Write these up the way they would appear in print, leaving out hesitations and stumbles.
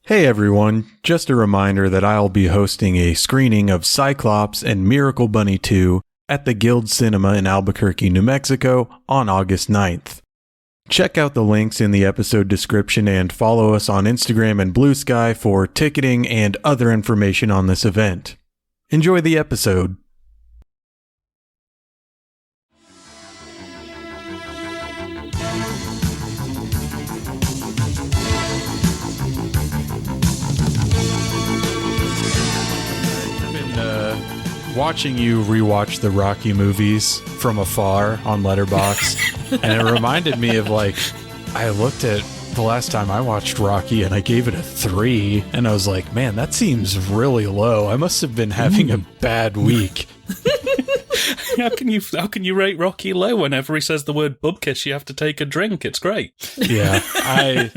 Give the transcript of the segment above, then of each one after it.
Hey everyone, just a reminder that I'll be hosting a screening of Cyclops and Miracle Bunny 2 at the Guild Cinema in Albuquerque, New Mexico on August 9th. Check out the links in the episode description and follow us on Instagram and Blue Sky for ticketing and other information on this event. Enjoy the episode. Watching you rewatch the Rocky movies from afar on Letterboxd, and it reminded me of, like, I looked at the last time I watched Rocky and I gave it a 3, and I was like, man, that seems really low. I must have been having a bad week. How can you rate Rocky low? Whenever he says the word bubkiss, you have to take a drink. It's great. Yeah, I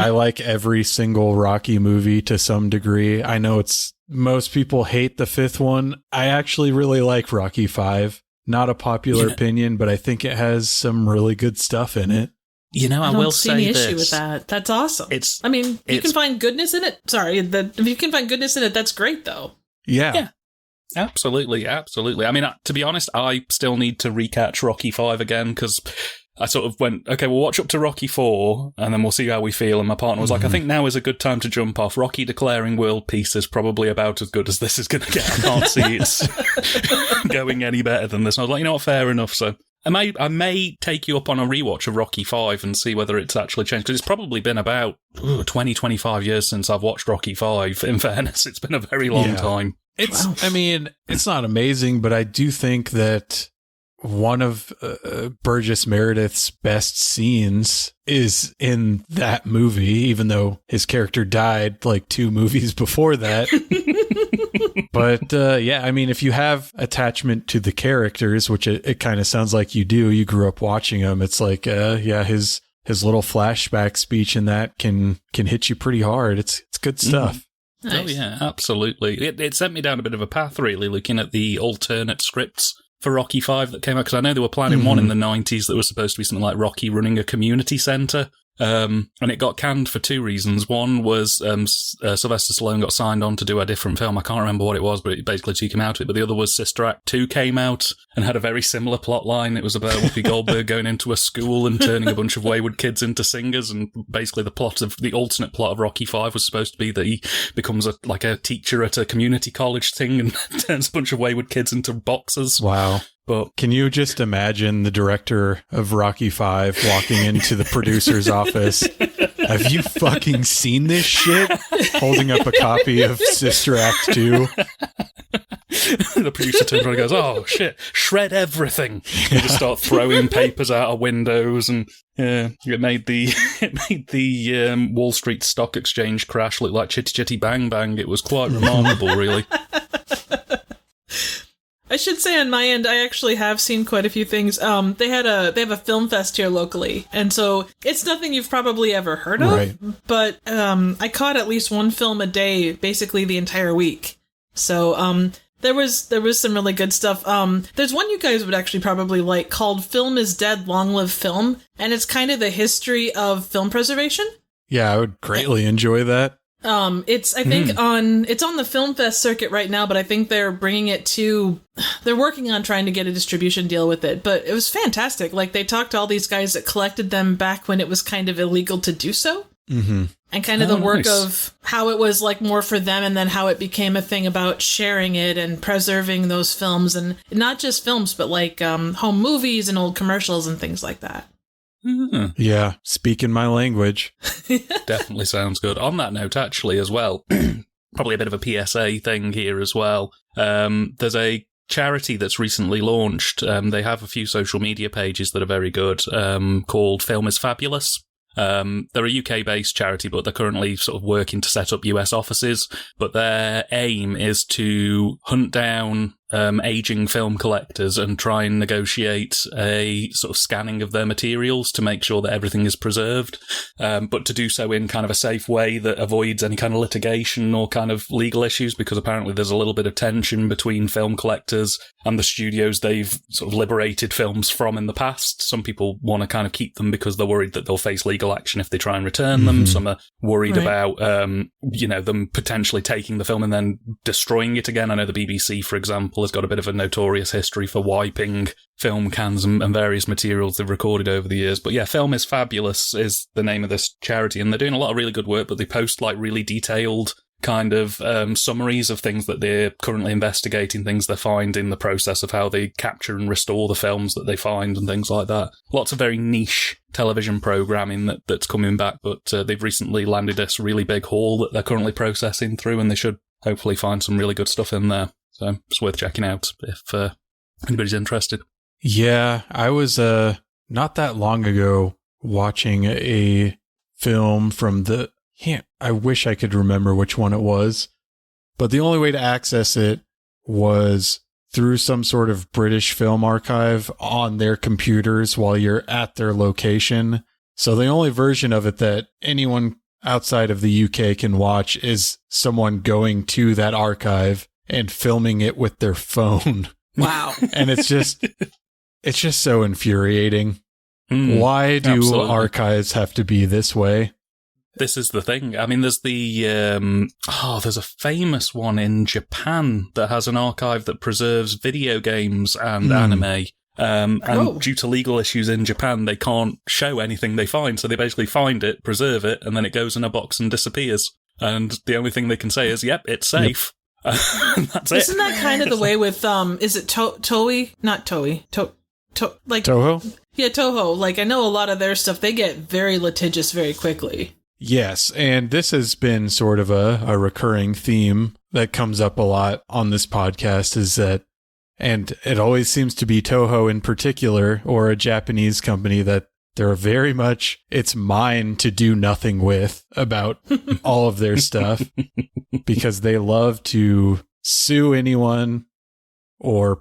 like every single Rocky movie to some degree. I know most people hate the 5th one. I actually really like Rocky 5. Not a popular opinion, but I think it has some really good stuff in it. You know, I will say any this. issue with that. That's awesome. It's you can find goodness in it. Sorry, if you can find goodness in it, that's great, though. Yeah. Absolutely. I mean, to be honest, I still need to recatch Rocky 5 again, because I sort of went, okay, we'll watch up to Rocky 4, and then we'll see how we feel. And my partner was like, I think now is a good time to jump off. Rocky declaring world peace is probably about as good as this is going to get. I can't see it's going any better than this. And I was like, you know what, fair enough. So I may take you up on a rewatch of Rocky 5 and see whether it's actually changed. Because it's probably been about 20, 25 years since I've watched Rocky 5, in fairness. It's been a very long time. I mean, it's not amazing, but I do think that one of Burgess Meredith's best scenes is in that movie, even though his character died like 2 movies before that. But yeah, I mean, if you have attachment to the characters, which it kind of sounds like you do, you grew up watching them, it's like, his little flashback speech in that can hit you pretty hard. It's good stuff. Nice. Oh yeah, absolutely. It sent me down a bit of a path, really, looking at the alternate scripts for Rocky 5 that came out, because I know they were planning one in the 90s that was supposed to be something like Rocky running a community centre, and it got canned for 2 reasons. One was Sylvester Stallone got signed on to do a different film. I can't remember what it was, but it basically took him out of it. But the other was Sister Act 2 came out and had a very similar plot line. It was about Whoopi Goldberg going into a school and turning a bunch of wayward kids into singers, and basically the alternate plot of Rocky 5 was supposed to be that he becomes a teacher at a community college thing and turns a bunch of wayward kids into boxers. Wow. But can you just imagine the director of Rocky 5 walking into the producer's office? Have you fucking seen this shit? Holding up a copy of Sister Act 2. The producer turns around and goes, oh shit, shred everything. You just start throwing papers out of windows, and it made the Wall Street Stock Exchange crash look like Chitty Chitty Bang Bang. It was quite remarkable, really. I should say on my end, I actually have seen quite a few things. They have a film fest here locally, and so it's nothing you've probably ever heard of. Right. But I caught at least one film a day, basically the entire week. So there was some really good stuff. There's one you guys would actually probably like called "Film is Dead, Long Live Film," and it's kind of the history of film preservation. Yeah, I would greatly enjoy that. It's on the Film Fest circuit right now, but I think they're working on trying to get a distribution deal with it. But it was fantastic. Like, they talked to all these guys that collected them back when it was kind of illegal to do so. Mm-hmm. And kind of the work of how it was like more for them, and then how it became a thing about sharing it and preserving those films, and not just films, but like home movies and old commercials and things like that. Yeah, speaking my language. Definitely sounds good. On that note, actually, as well, probably a bit of a PSA thing here as well. There's a charity that's recently launched. They have a few social media pages that are very good, called Film is Fabulous. They're a UK-based charity, but they're currently sort of working to set up US offices. But their aim is to hunt down aging film collectors and try and negotiate a sort of scanning of their materials to make sure that everything is preserved, but to do so in kind of a safe way that avoids any kind of litigation or kind of legal issues, because apparently there's a little bit of tension between film collectors and the studios they've sort of liberated films from in the past. Some people want to kind of keep them because they're worried that they'll face legal action if they try and return them. Some are worried about, them potentially taking the film and then destroying it again. I know the BBC, for example, has got a bit of a notorious history for wiping film cans and various materials they've recorded over the years. But yeah, Film is Fabulous is the name of this charity, and they're doing a lot of really good work, but they post like really detailed kind of summaries of things that they're currently investigating, things they find in the process of how they capture and restore the films that they find and things like that. Lots of very niche television programming that's coming back, but they've recently landed this really big haul that they're currently processing through, and they should hopefully find some really good stuff in there. So it's worth checking out if anybody's interested. Yeah, I was not that long ago watching a film from I wish I could remember which one it was, but the only way to access it was through some sort of British film archive on their computers while you're at their location. So the only version of it that anyone outside of the UK can watch is someone going to that archive and filming it with their phone. Wow. And it's just so infuriating. Why do absolutely. archives have to be this way? This is the thing. I mean, there's there's a famous one in Japan that has an archive that preserves video games and anime. And due to legal issues in Japan, they can't show anything they find. So they basically find it, preserve it, and then it goes in a box and disappears. And the only thing they can say is, yep, it's safe. Yep. That's it. Isn't that kind of the way with, is it Toei? Not Toei. Like Toho? Yeah, Toho. Like, I know a lot of their stuff, they get very litigious very quickly. Yes, and this has been sort of a recurring theme that comes up a lot on this podcast is that, and it always seems to be Toho in particular, or a Japanese company, that they're very much, it's mine to do nothing with about all of their stuff, because they love to sue anyone or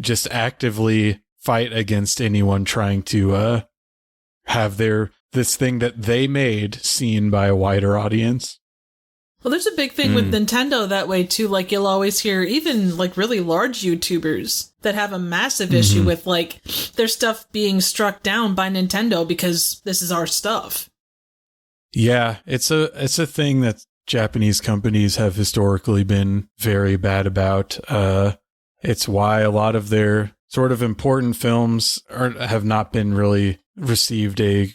just actively fight against anyone trying to have this thing that they made seen by a wider audience. Well, there's a big thing with Nintendo that way too. Like, you'll always hear even like really large YouTubers that have a massive issue with like their stuff being struck down by Nintendo because this is our stuff. Yeah, it's a thing that Japanese companies have historically been very bad about. It's why a lot of their sort of important films have not been really received a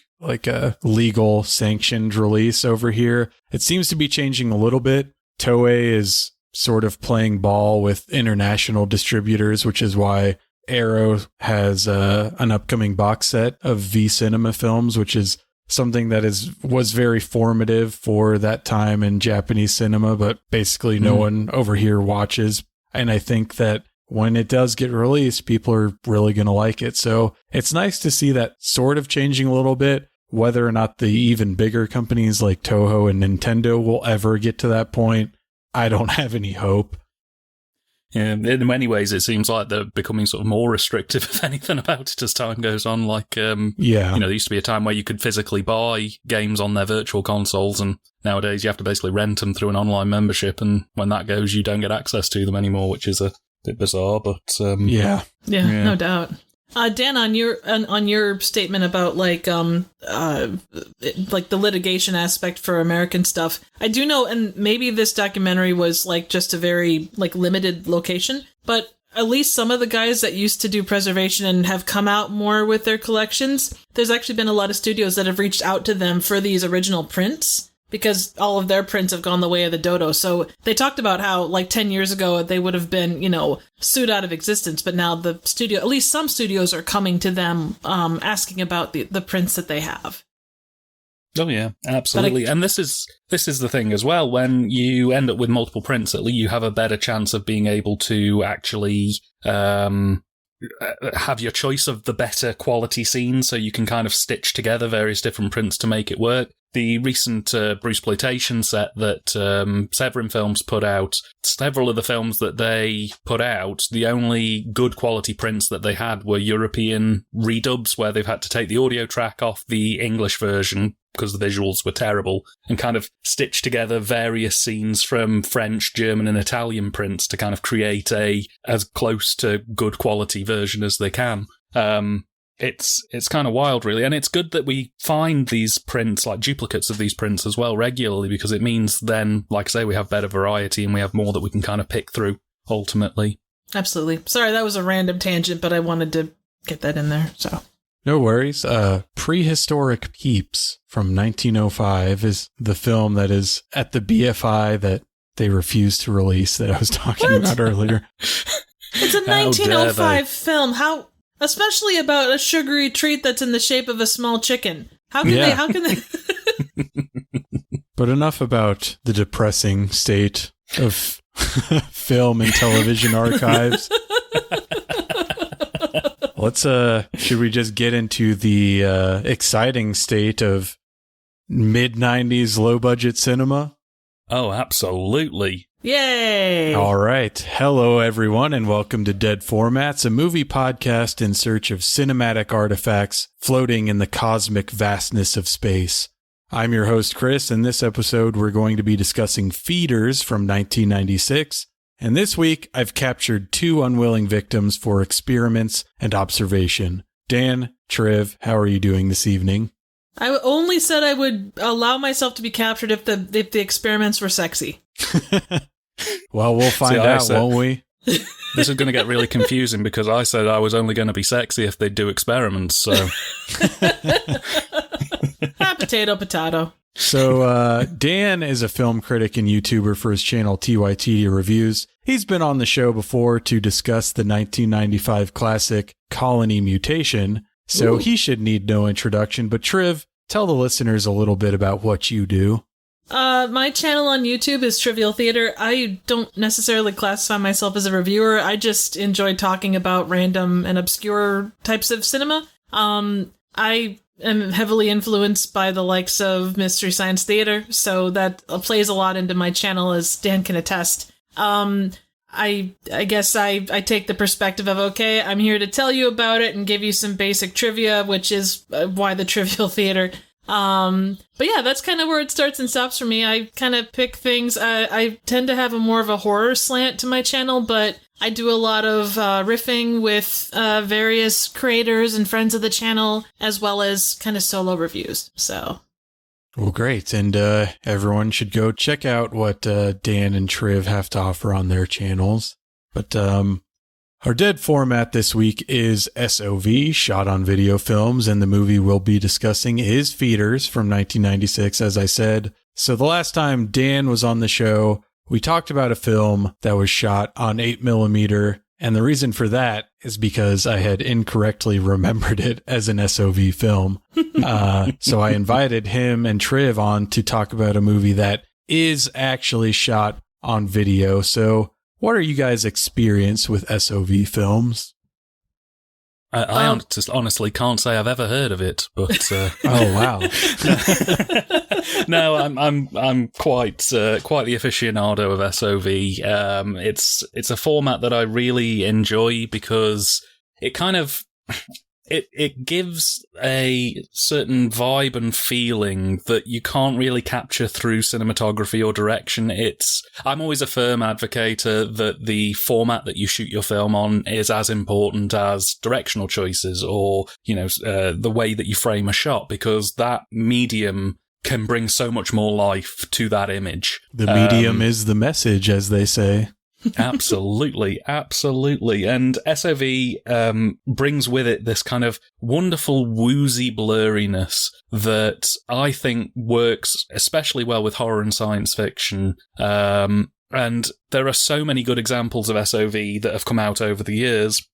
legal sanctioned release over here. It seems to be changing a little bit. Toei is sort of playing ball with international distributors, which is why Arrow has an upcoming box set of V Cinema films, which is something that was very formative for that time in Japanese cinema, but basically no one over here watches. And I think that when it does get released, people are really going to like it. So it's nice to see that sort of changing a little bit. Whether or not the even bigger companies like Toho and Nintendo will ever get to that point, I don't have any hope. Yeah, in many ways, it seems like they're becoming sort of more restrictive, if anything, about it as time goes on. Like, there used to be a time where you could physically buy games on their virtual consoles, and nowadays you have to basically rent them through an online membership, and when that goes, you don't get access to them anymore, which is a bit bizarre, but... Yeah, no doubt. Dan, on your statement about like the litigation aspect for American stuff, I do know, and maybe this documentary was like just a very like limited location, but at least some of the guys that used to do preservation and have come out more with their collections, there's actually been a lot of studios that have reached out to them for these original prints, because all of their prints have gone the way of the dodo. So they talked about how, like, 10 years ago, they would have been, sued out of existence. But now the studio, at least some studios, are coming to them asking about the prints that they have. Oh, yeah, absolutely. And this is the thing as well. When you end up with multiple prints, at least you have a better chance of being able to actually have your choice of the better quality scene, so you can kind of stitch together various different prints to make it work. the recent Bruceploitation set that Severin Films put out, several of the films that they put out, the only good quality prints that they had were European redubs, where they've had to take the audio track off the English version because the visuals were terrible, and kind of stitch together various scenes from French, German, and Italian prints to kind of create a as close to good quality version as they can. It's kind of wild, really, and it's good that we find these prints, like duplicates of these prints as well, regularly, because it means then, like I say, we have better variety and we have more that we can kind of pick through, ultimately. Absolutely. Sorry, that was a random tangent, but I wanted to get that in there, so... No worries. Prehistoric Peeps from 1905 is the film that is at the BFI that they refused to release that I was talking about earlier. It's a 1905 film. How, especially about a sugary treat that's in the shape of a small chicken. How can they? But enough about the depressing state of film and television archives. Should we just get into the exciting state of mid-90s low-budget cinema? Oh, absolutely. Yay! All right. Hello, everyone, and welcome to Dead Formats, a movie podcast in search of cinematic artifacts floating in the cosmic vastness of space. I'm your host, Chris, and this episode we're going to be discussing Feeders from 1996. And this week, I've captured two unwilling victims for experiments and observation. Dan, Triv, how are you doing this evening? I only said I would allow myself to be captured if the experiments were sexy. Well, we'll find out, won't we? This is going to get really confusing because I said I was only going to be sexy if they do experiments, so... Potato, potato. So, Dan is a film critic and YouTuber for his channel TYTD Reviews. He's been on the show before to discuss the 1995 classic Colony Mutation, so he should need no introduction. But Triv, tell the listeners a little bit about what you do. My channel on YouTube is Trivial Theater. I don't necessarily classify myself as a reviewer. I just enjoy talking about random and obscure types of cinema. I am heavily influenced by the likes of Mystery Science Theater, so that plays a lot into my channel, as Dan can attest. I guess I take the perspective of, okay, I'm here to tell you about it and give you some basic trivia, which is why the Trivial Theater. But yeah, that's kind of where it starts and stops for me. I kind of pick things. I tend to have more of a horror slant to my channel, but I do a lot of riffing with various creators and friends of the channel, as well as kind of solo reviews. So, well, great, and everyone should go check out what Dan and Triv have to offer on their channels. But our dead format this week is SOV, shot on video films, and the movie we'll be discussing is Feeders from 1996, as I said. So the last time Dan was on the show, we talked about a film that was shot on 8mm, and the reason for that is because I had incorrectly remembered it as an SOV film. So I invited him and Triv on to talk about a movie that is actually shot on video. So what are you guys' experience with SOV films? I just honestly can't say I've ever heard of it, but oh wow! No, I'm quite the aficionado of SOV. It's a format that I really enjoy because it kind of it gives a certain vibe and feeling that you can't really capture through cinematography or direction. I'm always a firm advocate that the format that you shoot your film on is as important as directional choices or, the way that you frame a shot, because that medium can bring so much more life to that image. The medium is the message, as they say. Absolutely. And SOV brings with it this kind of wonderful woozy blurriness that I think works especially well with horror and science fiction. And there are so many good examples of SOV that have come out over the years.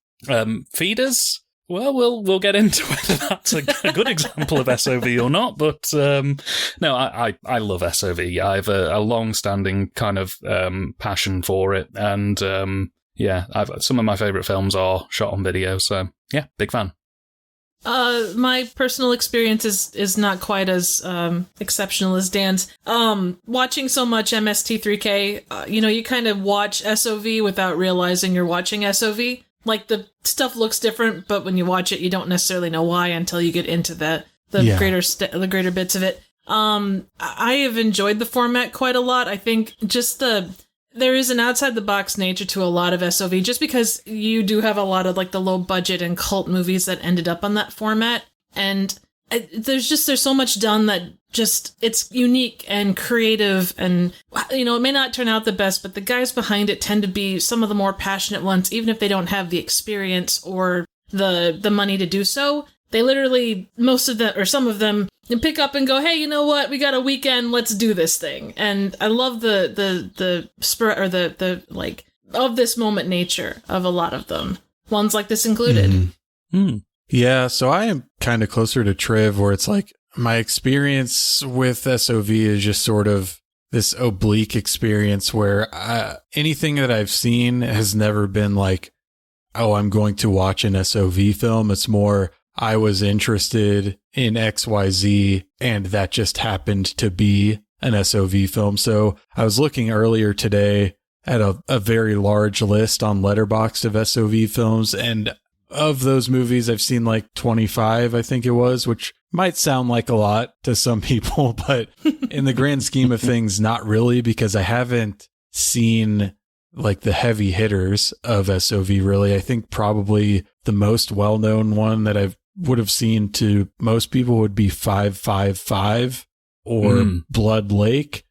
Feeders? Well, we'll get into whether that's a good example of SOV or not, but no, I love SOV. I have a long-standing kind of passion for it, and some of my favourite films are shot on video, so yeah, big fan. My personal experience is not quite as exceptional as Dan's. Watching so much MST3K, you kind of watch SOV without realizing you're watching SOV. Like, the stuff looks different, but when you watch it, you don't necessarily know why until you get into the greater bits of it. I have enjoyed the format quite a lot. I think just there is an outside-the-box nature to a lot of SOV, just because you do have a lot of, like, the low-budget and cult movies that ended up on that format. And there's so much done that just, it's unique and creative, and, it may not turn out the best, but the guys behind it tend to be some of the more passionate ones, even if they don't have the experience or the money to do so. They literally, most of them, or some of them, pick up and go, hey, you know what? We got a weekend. Let's do this thing. And I love the spirit, or the like, of this moment nature of a lot of them. Ones like this included. Mm-hmm. Mm. Yeah, so I am kind of closer to Triv, where it's like my experience with SOV is just sort of this oblique experience where anything that I've seen has never been like, oh, I'm going to watch an SOV film. It's more, I was interested in XYZ, and that just happened to be an SOV film. So I was looking earlier today at a very large list on Letterboxd of SOV films, and of those movies, I've seen like 25, I think it was, which might sound like a lot to some people, but in the grand scheme of things, not really, because I haven't seen like the heavy hitters of SOV really. I think probably the most well-known one that I would have seen to most people would be 555 or Blood Lake.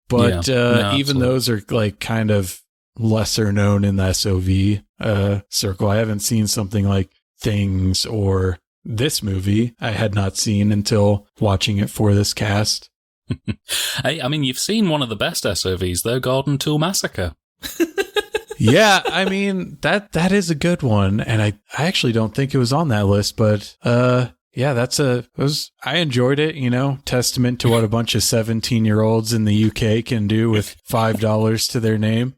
But even those are like kind of lesser known in the SOV circle. I haven't seen something like Things or this movie I had not seen until watching it for this cast. Hey, I mean, you've seen one of the best SOVs though, Garden Tool Massacre. Yeah, I mean, that is a good one, and I actually don't think it was on that list, but yeah, I enjoyed it, testament to what a bunch of 17-year-olds in the UK can do with $5 to their name.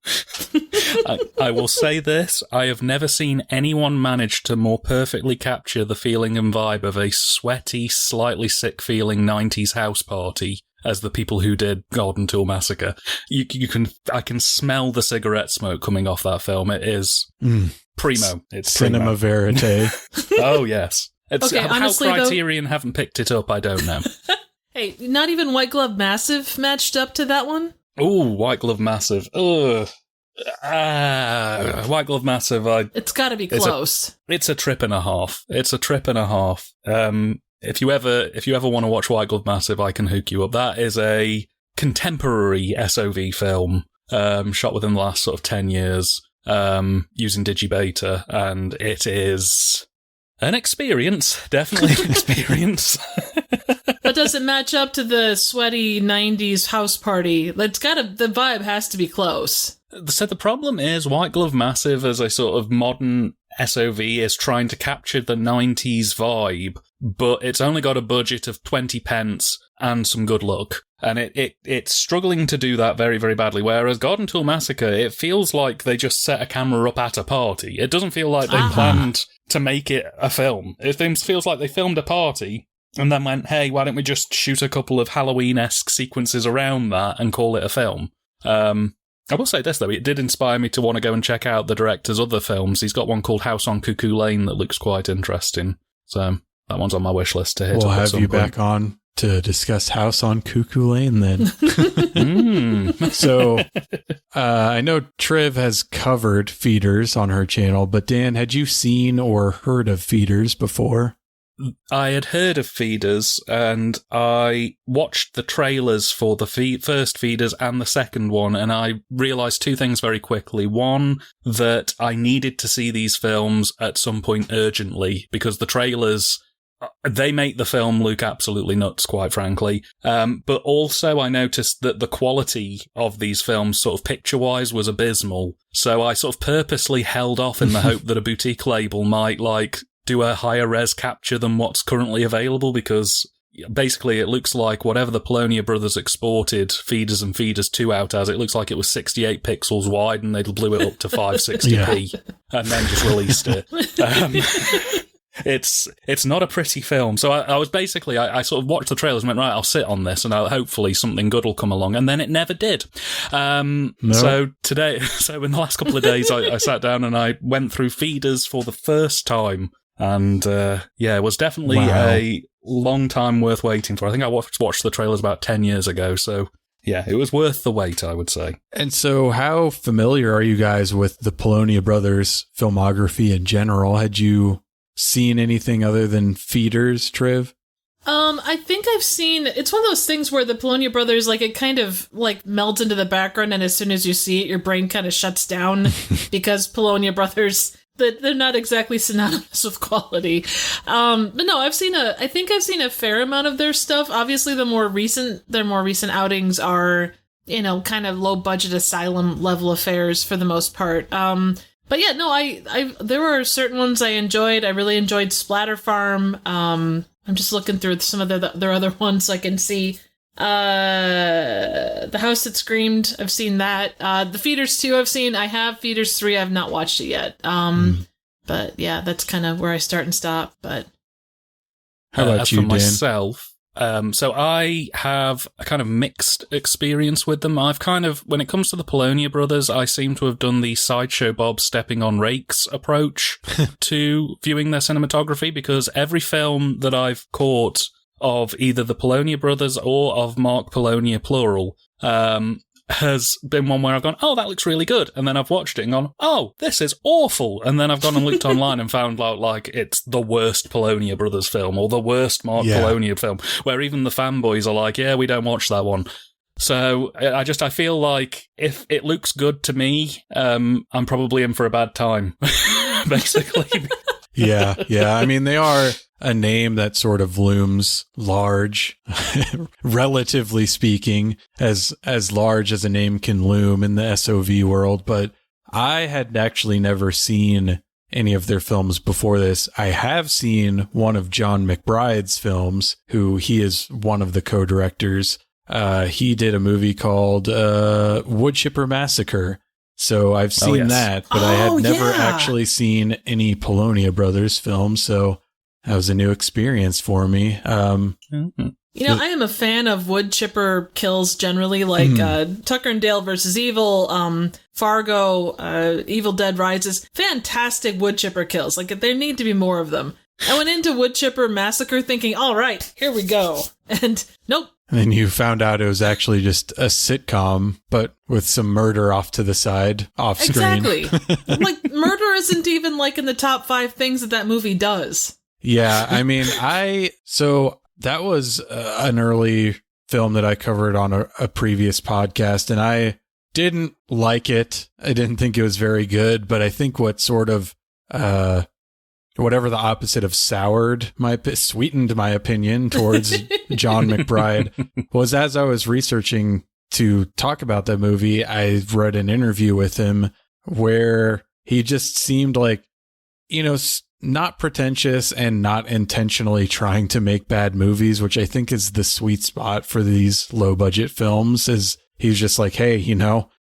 I will say this, I have never seen anyone manage to more perfectly capture the feeling and vibe of a sweaty, slightly sick-feeling 90s house party as the people who did Garden Tool Massacre. I can smell the cigarette smoke coming off that film. It is primo. It's cinema verite. Oh, yes. It's, okay, honestly, how Criterion haven't picked it up, I don't know. Hey, not even White Glove Massive matched up to that one? Ooh, White Glove Massive. Ugh. White Glove Massive. It's got to be close. It's a trip and a half. If you ever want to watch White Glove Massive, I can hook you up. That is a contemporary SOV film, shot within the last sort of 10 years, using Digibeta, and it is an experience. Definitely an experience. But does it match up to the sweaty 90s house party? The vibe has to be close. So the problem is White Glove Massive as a sort of modern SOV is trying to capture the 90s vibe, but it's only got a budget of 20 pence and some good luck. And it's struggling to do that very, very badly. Whereas Garden Tool Massacre, it feels like they just set a camera up at a party. It doesn't feel like they planned to make it a film. It feels like they filmed a party and then went, hey, why don't we just shoot a couple of Halloween-esque sequences around that and call it a film? I will say this, though, it did inspire me to want to go and check out the director's other films. He's got one called House on Cuckoo Lane that looks quite interesting. So that one's on my wish list to hit up at some point. We'll have you back on to discuss House on Cuckoo Lane then. So I know Triv has covered Feeders on her channel, but Dan, had you seen or heard of Feeders before? I had heard of Feeders, and I watched the trailers for the first Feeders and the second one, and I realised two things very quickly. One, that I needed to see these films at some point urgently, because the trailers, they make the film look absolutely nuts, quite frankly. But also I noticed that the quality of these films, sort of picture-wise, was abysmal. So I sort of purposely held off in the hope that a boutique label might, do a higher res capture than what's currently available, because basically it looks like whatever the Polonia brothers exported Feeders and Feeders 2 out as, it looks like it was 68 pixels wide and they blew it up to 560p and then just released it. it's not a pretty film. So I was basically, I sort of watched the trailers and went, right, I'll sit on this and hopefully something good will come along. And then it never did. No. So in the last couple of days, I sat down and I went through feeders for the first time. And it was definitely a long time worth waiting for. I think I watched the trailers about 10 years ago. So yeah, it was worth the wait, I would say. And so how familiar are you guys with the Polonia Brothers filmography in general? Had you seen anything other than feeders, Triv? I think I've seen, it's one of those things where the Polonia Brothers, like, it kind of, like, melds into the background, and as soon as you see it, your brain kind of shuts down, because Polonia Brothers, they're not exactly synonymous with quality. But no, I think I've seen a fair amount of their stuff. Obviously, their more recent outings are, kind of low-budget asylum level affairs for the most part. But yeah, no, I there were certain ones I enjoyed. I really enjoyed Splatter Farm. I'm just looking through some of their other ones so I can see. The House That Screamed, I've seen that. The Feeders 2 I've seen. I have Feeders 3, I've not watched it yet. But yeah, that's kind of where I start and stop. But how about you, for Dan? myself? So I have a kind of mixed experience with them. I've kind of, when it comes to the Polonia Brothers, I seem to have done the Sideshow Bob stepping on rakes approach to viewing their cinematography, because every film that I've caught of either the Polonia Brothers or of Mark Polonia plural has been one where I've gone, oh, that looks really good. And then I've watched it and gone, oh, this is awful. And then I've gone and looked online and found out, like, it's the worst Polonia Brothers film or the worst Mark Polonia film, where even the fanboys are like, yeah, we don't watch that one. So I feel like if it looks good to me, I'm probably in for a bad time, basically. Yeah. I mean, they are a name that sort of looms large, relatively speaking, as large as a name can loom in the SOV world. But I had actually never seen any of their films before this. I have seen one of John McBride's films, who he is one of the co-directors. He did a movie called Wood Chipper Massacre. So I've seen that, but I had never actually seen any Polonia Brothers films. So that was a new experience for me. I am a fan of wood chipper kills generally, like Tucker and Dale versus Evil, Fargo, Evil Dead Rises. Fantastic wood chipper kills. Like, there need to be more of them. I went into Wood Chipper Massacre thinking, all right, here we go. And nope. And then you found out it was actually just a sitcom, but with some murder off to the side, off screen. Exactly. Like, murder isn't even, like, in the top 5 things that movie does. Yeah, I mean, so that was an early film that I covered on a previous podcast, and I didn't like it. I didn't think it was very good, but I think what sort of, whatever the opposite of sweetened my opinion towards John McBride was, as I was researching to talk about that movie, I read an interview with him where he just seemed like, not pretentious and not intentionally trying to make bad movies, which I think is the sweet spot for these low budget films. Is he's just like, hey,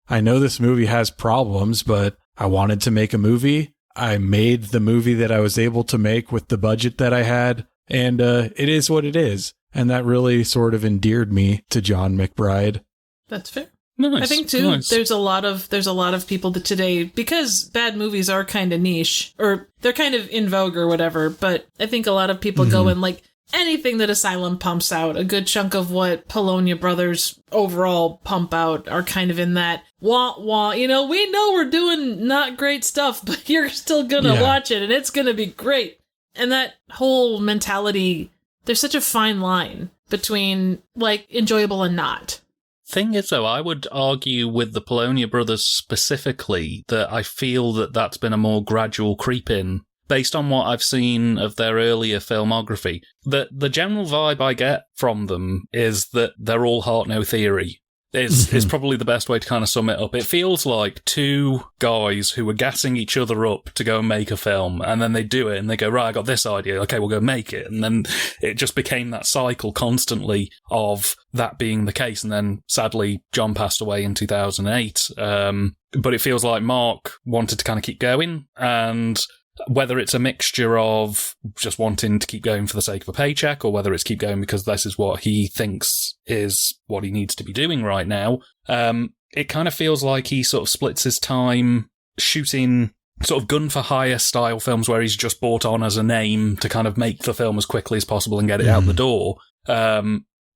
I know this movie has problems, but I wanted to make a movie. I made the movie that I was able to make with the budget that I had, and it is what it is. And that really sort of endeared me to John McBride. That's fair. Nice. I think too, there's a lot of people that today, because bad movies are kind of niche, or they're kind of in vogue or whatever, but I think a lot of people go in, like, anything that Asylum pumps out, a good chunk of what Polonia Brothers overall pump out are kind of in that wah, we know we're doing not great stuff, but you're still gonna watch it and it's gonna be great. And that whole mentality, there's such a fine line between, like, enjoyable and not. Thing is, though, I would argue with the Polonia Brothers specifically that I feel that that's been a more gradual creep in, based on what I've seen of their earlier filmography. The general vibe I get from them is that they're all heart no theory. Is probably the best way to kind of sum it up. It feels like two guys who were gassing each other up to go and make a film, and then they do it and they go, right, I got this idea, okay, we'll go make it. And then it just became that cycle constantly of that being the case. And then sadly, John passed away in 2008. But it feels like Mark wanted to kind of keep going, and whether it's a mixture of just wanting to keep going for the sake of a paycheck, or whether it's keep going because this is what he thinks is what he needs to be doing right now, it kind of feels like he sort of splits his time shooting sort of gun-for-hire style films where he's just brought on as a name to kind of make the film as quickly as possible and get it out the door,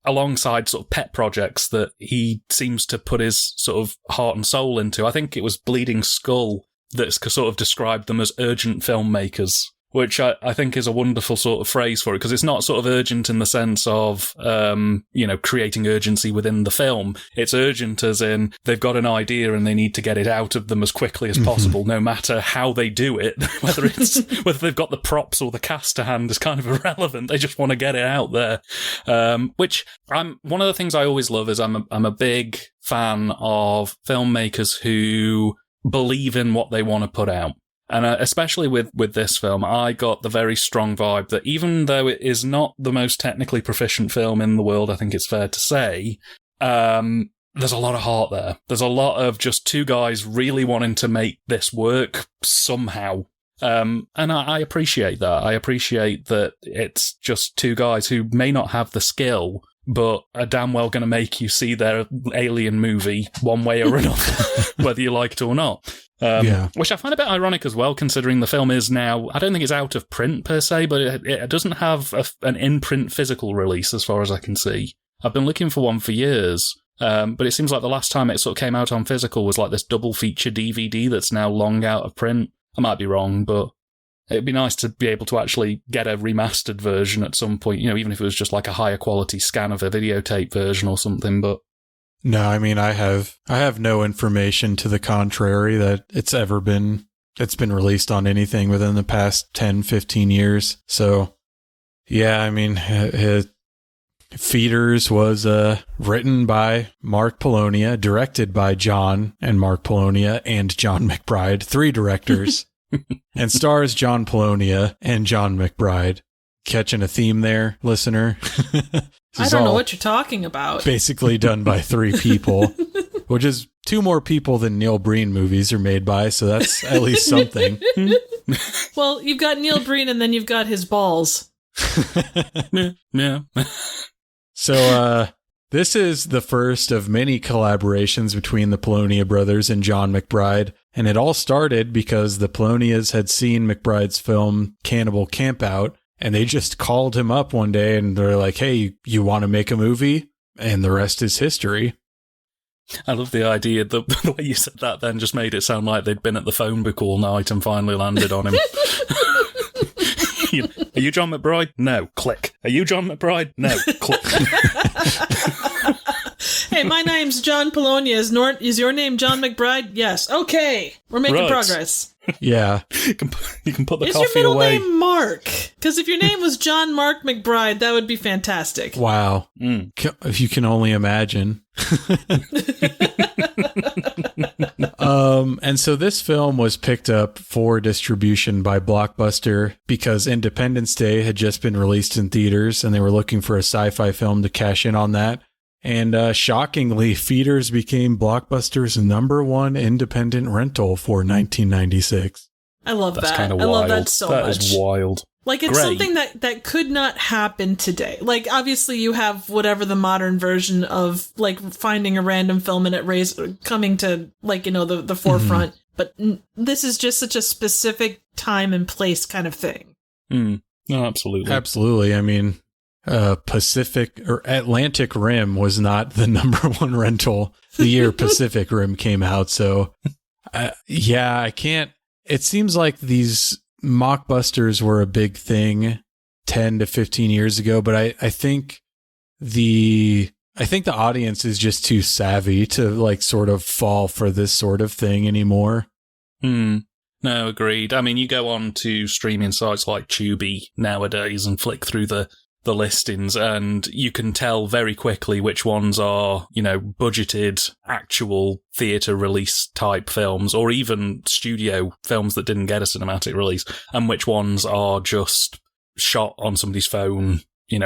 alongside sort of pet projects that he seems to put his sort of heart and soul into. I think it was Bleeding Skull that's sort of described them as urgent filmmakers, which I think is a wonderful sort of phrase for it, because it's not sort of urgent in the sense of, creating urgency within the film. It's urgent as in they've got an idea and they need to get it out of them as quickly as possible, no matter how they do it. whether they've got the props or the cast to hand is kind of irrelevant. They just want to get it out there. Which one of the things I always love is I'm a big fan of filmmakers who believe in what they want to put out. And especially with this film, I got the very strong vibe that even though it is not the most technically proficient film in the world, I think it's fair to say, there's a lot of heart there. There's a lot of just two guys really wanting to make this work somehow. And I appreciate that. I appreciate that it's just two guys who may not have the skill, but are damn well going to make you see their alien movie one way or another, whether you like it or not. Which I find a bit ironic as well, considering the film is now, I don't think it's out of print per se, but it doesn't have an in-print physical release as far as I can see. I've been looking for one for years, but it seems like the last time it sort of came out on physical was like this double feature DVD that's now long out of print. I might be wrong, but it'd be nice to be able to actually get a remastered version at some point, even if it was just like a higher quality scan of a videotape version or something, but... No, I mean, I have no information to the contrary that it's been released on anything within the past 10, 15 years. So, yeah, I mean, Feeders was written by Mark Polonia, directed by John and Mark Polonia and John McBride, 3 directors, and stars John Polonia and John McBride. Catching a theme there, listener? I don't know what you're talking about. Basically done by 3 people, which is 2 more people than Neil Breen movies are made by, so that's at least something. Well, you've got Neil Breen and then you've got his balls. Yeah. So, this is the first of many collaborations between the Polonia brothers and John McBride, and it all started because the Polonias had seen McBride's film Cannibal Campout, and they just called him up one day and they're like, hey, you want to make a movie? And the rest is history. I love the idea. The way you said that then just made it sound like they'd been at the phone book all night and finally landed on him. Are you John McBride? No. Click. Are you John McBride? No. Click. Hey, my name's John Polonia. Is your name John McBride? Yes. Okay. We're making progress. Yeah. You can put the coffee away. Is your middle name Mark? Because if your name was John Mark McBride, that would be fantastic. Wow. If you can only imagine. And so this film was picked up for distribution by Blockbuster because Independence Day had just been released in theaters and they were looking for a sci-fi film to cash in on that. And shockingly, Feeders became Blockbuster's #1 independent rental for 1996. I love That's that. Kind of I wild. love that so much. That is wild. Like, it's something that could not happen today. Like, obviously you have whatever the modern version of, like, finding a random film and it coming to, like, the forefront. But this is just such a specific time and place kind of thing. No, absolutely. Absolutely. I mean, Pacific or Atlantic Rim was not the #1 rental the year Pacific Rim came out. So, I can't. It seems like these mockbusters were a big thing 10 to 15 years ago, but I think the audience is just too savvy to like sort of fall for this sort of thing anymore. No, agreed. I mean, you go on to streaming sites like Tubi nowadays and flick through the listings and you can tell very quickly which ones are, budgeted actual theatre release type films or even studio films that didn't get a cinematic release and which ones are just shot on somebody's phone, and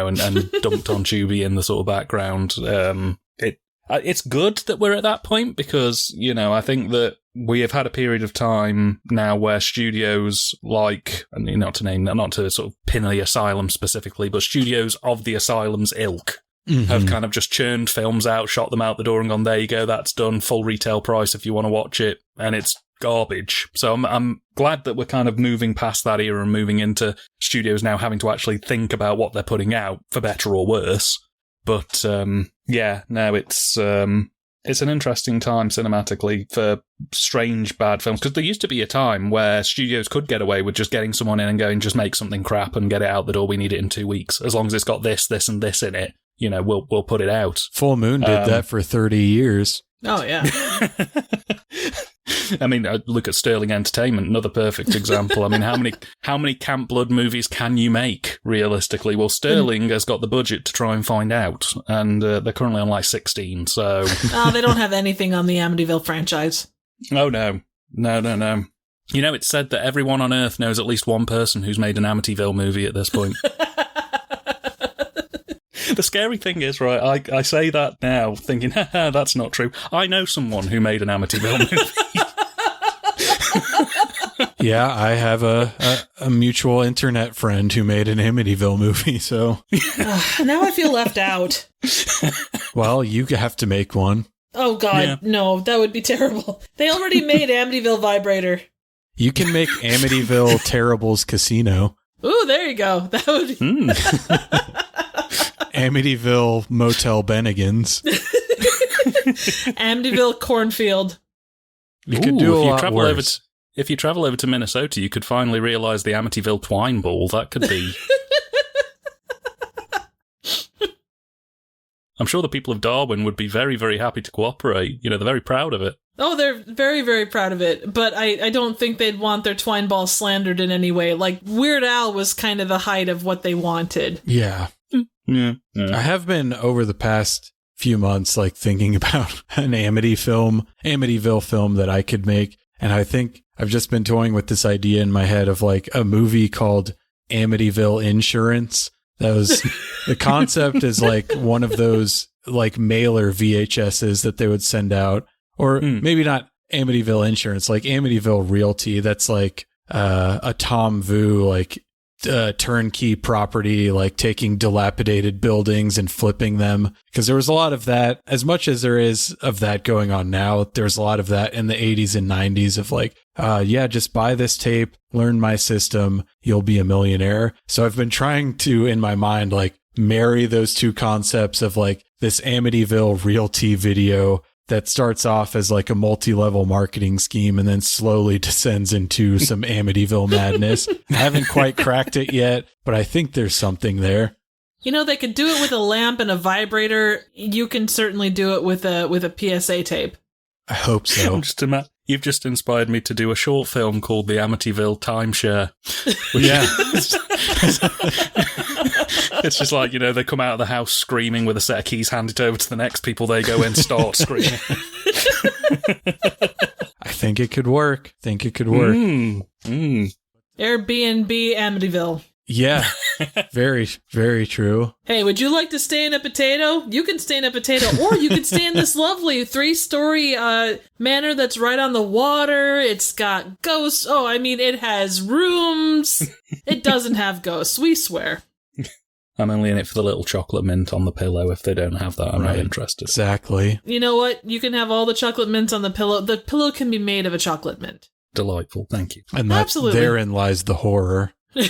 dumped on Tubi in the sort of background. it's good that we're at that point because, you know, I think that we have had a period of time now where studios like, not to sort of pin the Asylum specifically, but studios of the Asylum's ilk have kind of just churned films out, shot them out the door and gone, there you go, that's done, full retail price if you want to watch it, and it's garbage. So I'm glad that we're kind of moving past that era and moving into studios now having to actually think about what they're putting out, for better or worse. But it's an interesting time cinematically for strange bad films, because there used to be a time where studios could get away with just getting someone in and going, just make something crap and get it out the door, we need it in 2 weeks, as long as it's got this, this and this in it, you know, we'll put it out. Full Moon did that for 30 years. Oh, yeah. I mean, look at Sterling Entertainment, another perfect example. I mean, how many Camp Blood movies can you make, realistically? Well, Sterling has got the budget to try and find out, and they're currently on like 16, so... Oh, they don't have anything on the Amityville franchise. Oh, no. No. You know, it's said that everyone on Earth knows at least one person who's made an Amityville movie at this point. The scary thing is, right, I say that now, thinking, haha, that's not true. I know someone who made an Amityville movie. Yeah, I have a mutual internet friend who made an Amityville movie, so... Now I feel left out. Well, you have to make one. Oh, God, no, that would be terrible. They already made Amityville Vibrator. You can make Amityville Terrible's Casino. Ooh, there you go. That would be... Amityville Motel Bennigan's. Amityville Cornfield. You could do a lot worse. If you travel over to Minnesota, you could finally realise the Amityville Twine Ball. That could be... I'm sure the people of Darwin would be very, very happy to cooperate. You know, they're very proud of it. Oh, they're very, very proud of it. But I don't think they'd want their twine ball slandered in any way. Like, Weird Al was kind of the height of what they wanted. Yeah. Yeah. I have been, over the past few months, like, thinking about an Amityville film that I could make. And I think I've just been toying with this idea in my head of, like, a movie called Amityville Insurance. That was... The concept is, like, one of those, like, mailer VHSs that they would send out. Or maybe not Amityville Insurance, like Amityville Realty. That's like a Tom Vu, like, turnkey property, like taking dilapidated buildings and flipping them. Because there was a lot of that, as much as there is of that going on now, there's a lot of that in the 80s and 90s of like, just buy this tape, learn my system, you'll be a millionaire. So I've been trying to, in my mind, like, marry those two concepts of like this Amityville Realty video that starts off as like a multi-level marketing scheme and then slowly descends into some Amityville madness. I haven't quite cracked it yet, but I think there's something there. You know, they could do it with a lamp and a vibrator. You can certainly do it with a PSA tape. I hope so. You've just inspired me to do a short film called The Amityville Timeshare. Yeah. It's just like, you know, they come out of the house screaming with a set of keys, hand it over to the next people, they go in, start screaming. I think it could work. Airbnb Amityville. Yeah, very, very true. Hey, would you like to stay in a potato? You can stay in a potato, or you can stay in this lovely 3-story manor that's right on the water. It's got ghosts. Oh, I mean, it has rooms. It doesn't have ghosts, we swear. I'm only in it for the little chocolate mint on the pillow. If they don't have that, I'm not interested. Exactly. You know what? You can have all the chocolate mints on the pillow. The pillow can be made of a chocolate mint. Delightful, thank you. And absolutely, therein lies the horror. They've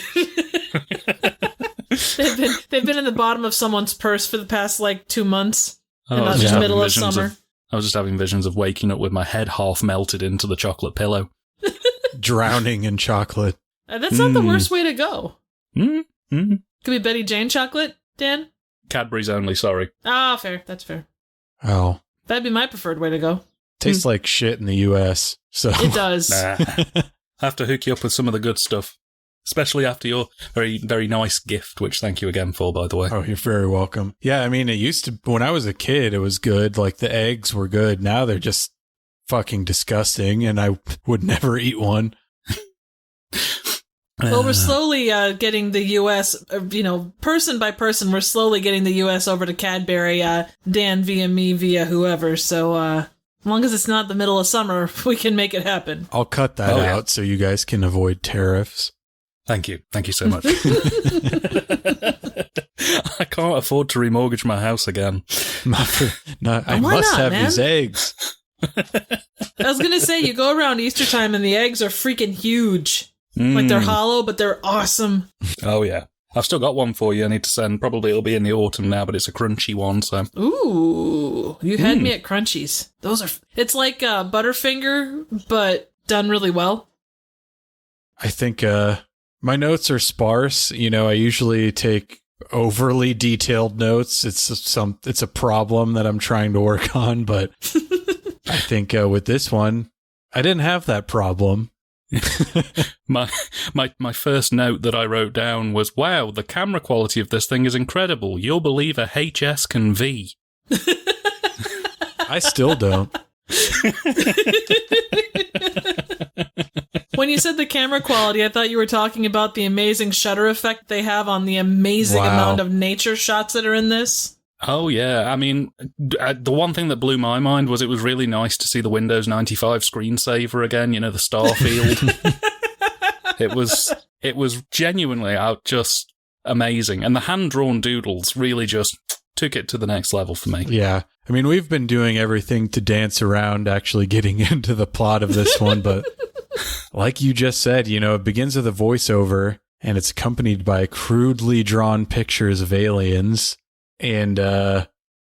been in the bottom of someone's purse for the past like 2 months, and not just middle of summer. I was just having visions of waking up with my head half melted into the chocolate pillow, drowning in chocolate. That's not the worst way to go. Mm-hmm. Could be Betty Jane chocolate, Dan. Cadbury's only. Sorry. Ah, fair. That's fair. Oh, that'd be my preferred way to go. Tastes like shit in the U.S. So it does. I have to hook you up with some of the good stuff. Especially after your very, very nice gift, which thank you again for, by the way. Oh, you're very welcome. Yeah, I mean, it used to, when I was a kid, it was good. Like, the eggs were good. Now they're just fucking disgusting, and I would never eat one. Well, we're slowly getting the U.S., person by person, we're slowly getting the U.S. over to Cadbury, Dan via me, via whoever. So as long as it's not the middle of summer, we can make it happen. I'll cut that out so you guys can avoid tariffs. Thank you. Thank you so much. I can't afford to remortgage my house again. I must have these eggs. I was going to say, you go around Easter time and the eggs are freaking huge. Like they're hollow, but they're awesome. Oh, yeah. I've still got one for you. I need to send. Probably it'll be in the autumn now, but it's a crunchy one. So, ooh, you had me at crunchies. It's like Butterfinger, but done really well. I think my notes are sparse. I usually take overly detailed notes. It's a problem that I'm trying to work on, but I think with this one, I didn't have that problem. my first note that I wrote down was, wow, the camera quality of this thing is incredible. You'll believe a HS can V. I still don't. When you said the camera quality, I thought you were talking about the amazing shutter effect they have on the amazing amount of nature shots that are in this. Oh, yeah. I mean, the one thing that blew my mind was it was really nice to see the Windows 95 screensaver again, the Starfield. It was genuinely just amazing. And the hand-drawn doodles really just took it to the next level for me. Yeah. I mean, we've been doing everything to dance around actually getting into the plot of this one, but like you just said, it begins with a voiceover, and it's accompanied by crudely drawn pictures of aliens. And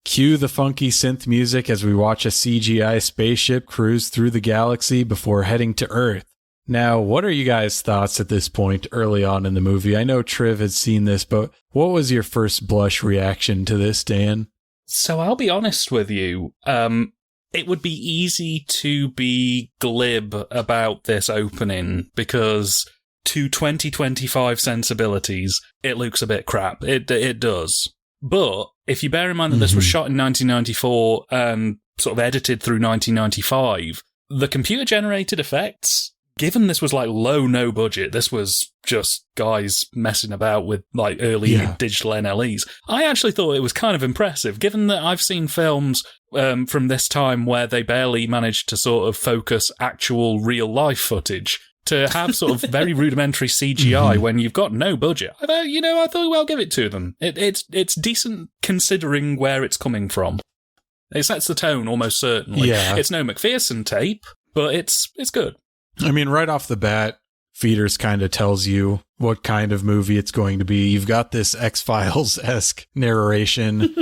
cue the funky synth music as we watch a CGI spaceship cruise through the galaxy before heading to Earth. Now, what are you guys' thoughts at this point early on in the movie? I know Triv had seen this, but what was your first blush reaction to this, Dan? So I'll be honest with you. It would be easy to be glib about this opening because to 2025 sensibilities, it looks a bit crap. It does. But if you bear in mind that this was shot in 1994 and sort of edited through 1995, the computer-generated effects, given this was like no budget, this was just guys messing about with like early digital NLEs, I actually thought it was kind of impressive, given that I've seen films from this time where they barely managed to sort of focus actual real-life footage. To have sort of very rudimentary CGI when you've got no budget, I thought, well, give it to them. It's decent considering where it's coming from. It sets the tone almost certainly. Yeah. It's no McPherson tape, but it's good. I mean, right off the bat, Feeders kind of tells you what kind of movie it's going to be. You've got this X-Files-esque narration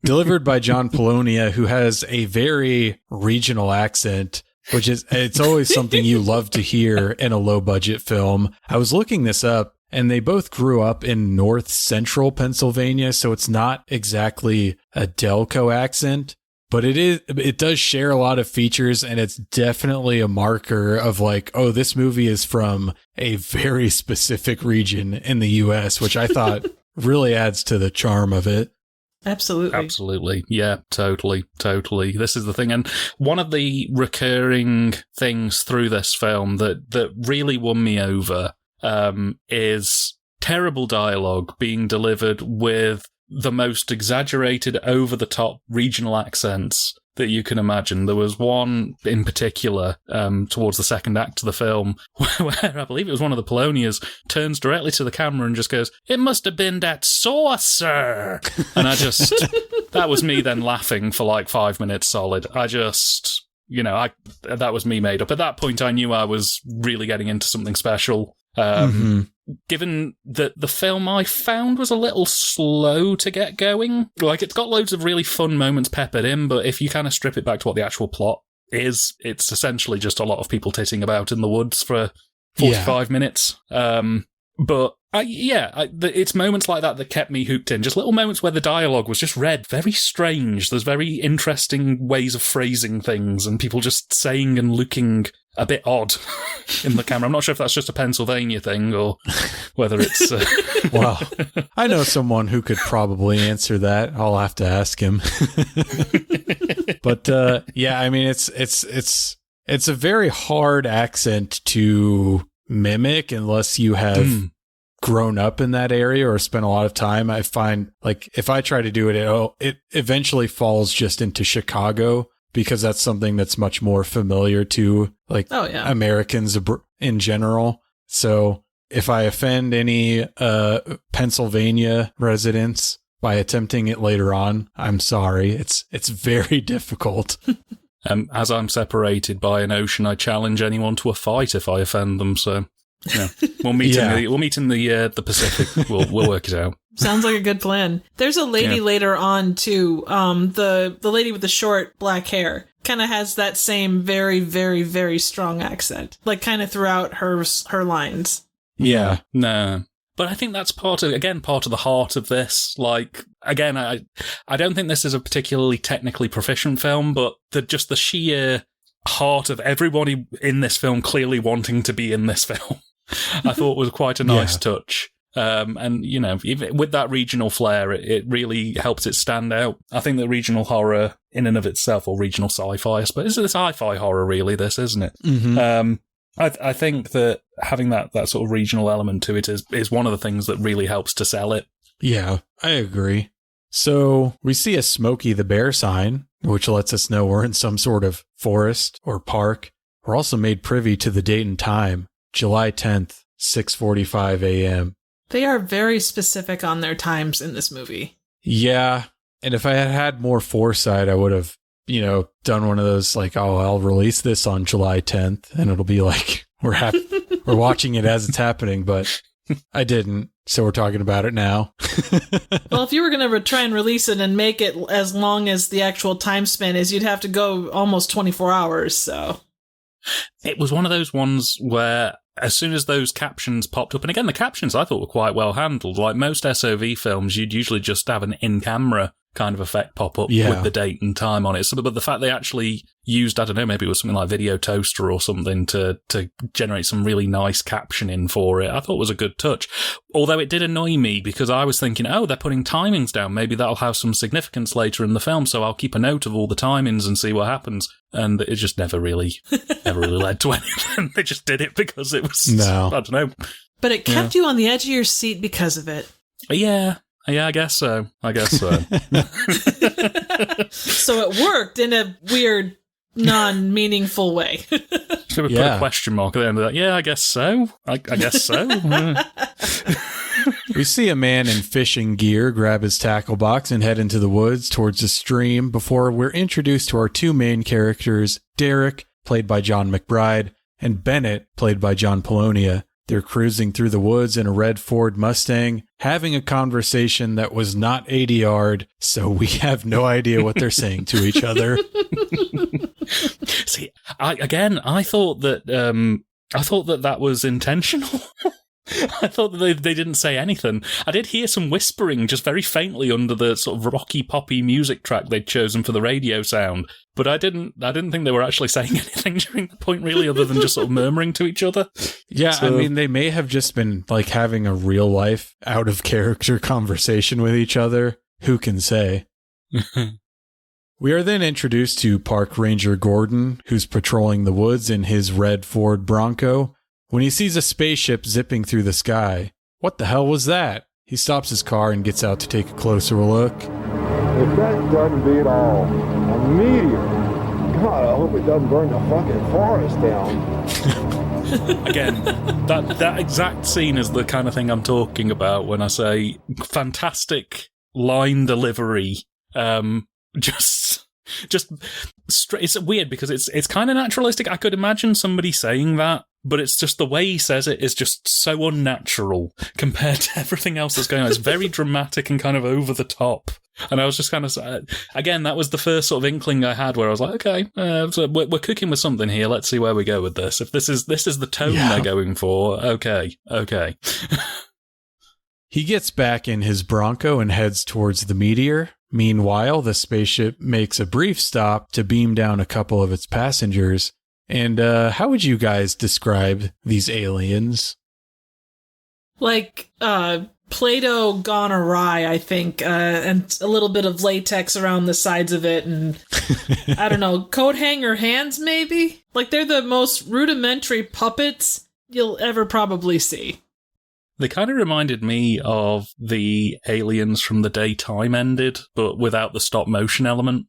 delivered by John Polonia, who has a very regional accent, which is, it's always something you love to hear in a low-budget film. I was looking this up, and they both grew up in north central Pennsylvania, so it's not exactly a Delco accent, but it does share a lot of features, and it's definitely a marker of like, oh, this movie is from a very specific region in the U.S., which I thought really adds to the charm of it. Absolutely. Yeah, totally. This is the thing. And one of the recurring things through this film that really won me over is terrible dialogue being delivered with the most exaggerated, over-the-top regional accents that you can imagine. There was one in particular towards the second act of the film where I believe it was one of the Polonias turns directly to the camera and just goes, "It must have been that saucer." And that was me then laughing for like 5 minutes solid. That was me made up. At that point, I knew I was really getting into something special. Given that the film I found was a little slow to get going. Like, it's got loads of really fun moments peppered in, but if you kind of strip it back to what the actual plot is, it's essentially just a lot of people titting about in the woods for 45 minutes. It's moments like that kept me hooked in. Just little moments where the dialogue was just read very strange. There's very interesting ways of phrasing things and people just saying and looking a bit odd in the camera. I'm not sure if that's just a Pennsylvania thing or whether it's... Well, I know someone who could probably answer that. I'll have to ask him. But I mean, it's a very hard accent to mimic unless you have grown up in that area or spent a lot of time. I find like if I try to do it, it eventually falls just into Chicago because that's something that's much more familiar to like Americans in general. So if I offend any Pennsylvania residents by attempting it later on, I'm sorry. It's very difficult. As I'm separated by an ocean, I challenge anyone to a fight if I offend them. So yeah, we'll meet in the Pacific. We'll work it out. Sounds like a good plan. There's a lady later on too. The lady with the short black hair kind of has that same very, very, very strong accent, like kind of throughout her lines. Yeah, no. But I think that's part of the heart of this. Like, again, I don't think this is a particularly technically proficient film, but the sheer heart of everybody in this film clearly wanting to be in this film, I thought was quite a nice touch. And, you know, even with that regional flair, it really helps it stand out. I think that regional horror in and of itself, or regional sci-fi, I suppose, it's sci-fi horror really, this, isn't it? Mm-hmm. I think that having that sort of regional element to it is one of the things that really helps to sell it. Yeah, I agree. So we see a Smokey the Bear sign, which lets us know we're in some sort of forest or park. We're also made privy to the date and time, July 10th, 6:45 a.m. They are very specific on their times in this movie. Yeah, and if I had had more foresight, I would have done one of those like, oh, I'll release this on July 10th and it'll be like, we're watching it as it's happening, but I didn't. So we're talking about it now. Well, if you were going to try and release it and make it as long as the actual time span is, you'd have to go almost 24 hours. So it was one of those ones where as soon as those captions popped up, and again, the captions I thought were quite well handled. Like most SOV films, you'd usually just have an in-camera kind of effect pop up with the date and time on it. So, but the fact they actually used, I don't know, maybe it was something like Video Toaster or something to generate some really nice captioning for it, I thought was a good touch. Although it did annoy me because I was thinking, oh, they're putting timings down. Maybe that'll have some significance later in the film, so I'll keep a note of all the timings and see what happens. And it just never really led to anything. They just did it because it was, I don't know. But it kept you on the edge of your seat because of it. Yeah, I guess so. So it worked in a weird, non-meaningful way. Should we put a question mark at the end of that? Yeah, I guess so. I guess so. We see a man in fishing gear grab his tackle box and head into the woods towards a stream before we're introduced to our two main characters, Derek, played by John McBride, and Bennett, played by John Polonia. They're cruising through the woods in a red Ford Mustang, having a conversation that was not ADR'd, so we have no idea what they're saying to each other. See, I thought that was intentional. I thought that they didn't say anything. I did hear some whispering just very faintly under the sort of rocky poppy music track they'd chosen for the radio sound, but I didn't think they were actually saying anything during the point really, other than just sort of murmuring to each other. Yeah, so, I mean, they may have just been like having a real life out of character conversation with each other. Who can say? We are then introduced to Park Ranger Gordon, who's patrolling the woods in his red Ford Bronco, when he sees a spaceship zipping through the sky. What the hell was that? He stops his car and gets out to take a closer look. If that doesn't beat all, a meteor. God, I hope it doesn't burn the fucking forest down. Again, that exact scene is the kind of thing I'm talking about when I say fantastic line delivery. Just it's weird because it's kind of naturalistic. I could imagine somebody saying that, but it's just the way he says it is just so unnatural compared to everything else that's going on. It's very dramatic and kind of over the top. And I was just kind of, again, that was the first sort of inkling I had where I was like, okay, so we're cooking with something here. Let's see where we go with this. If this is the tone they're going for, okay. He gets back in his Bronco and heads towards the meteor. Meanwhile, the spaceship makes a brief stop to beam down a couple of its passengers. And how would you guys describe these aliens? Like Play-Doh gone awry, I think, and a little bit of latex around the sides of it, and I don't know, coat hanger hands maybe? Like they're the most rudimentary puppets you'll ever probably see. They kind of reminded me of the aliens from The Day Time Ended, but without the stop motion element.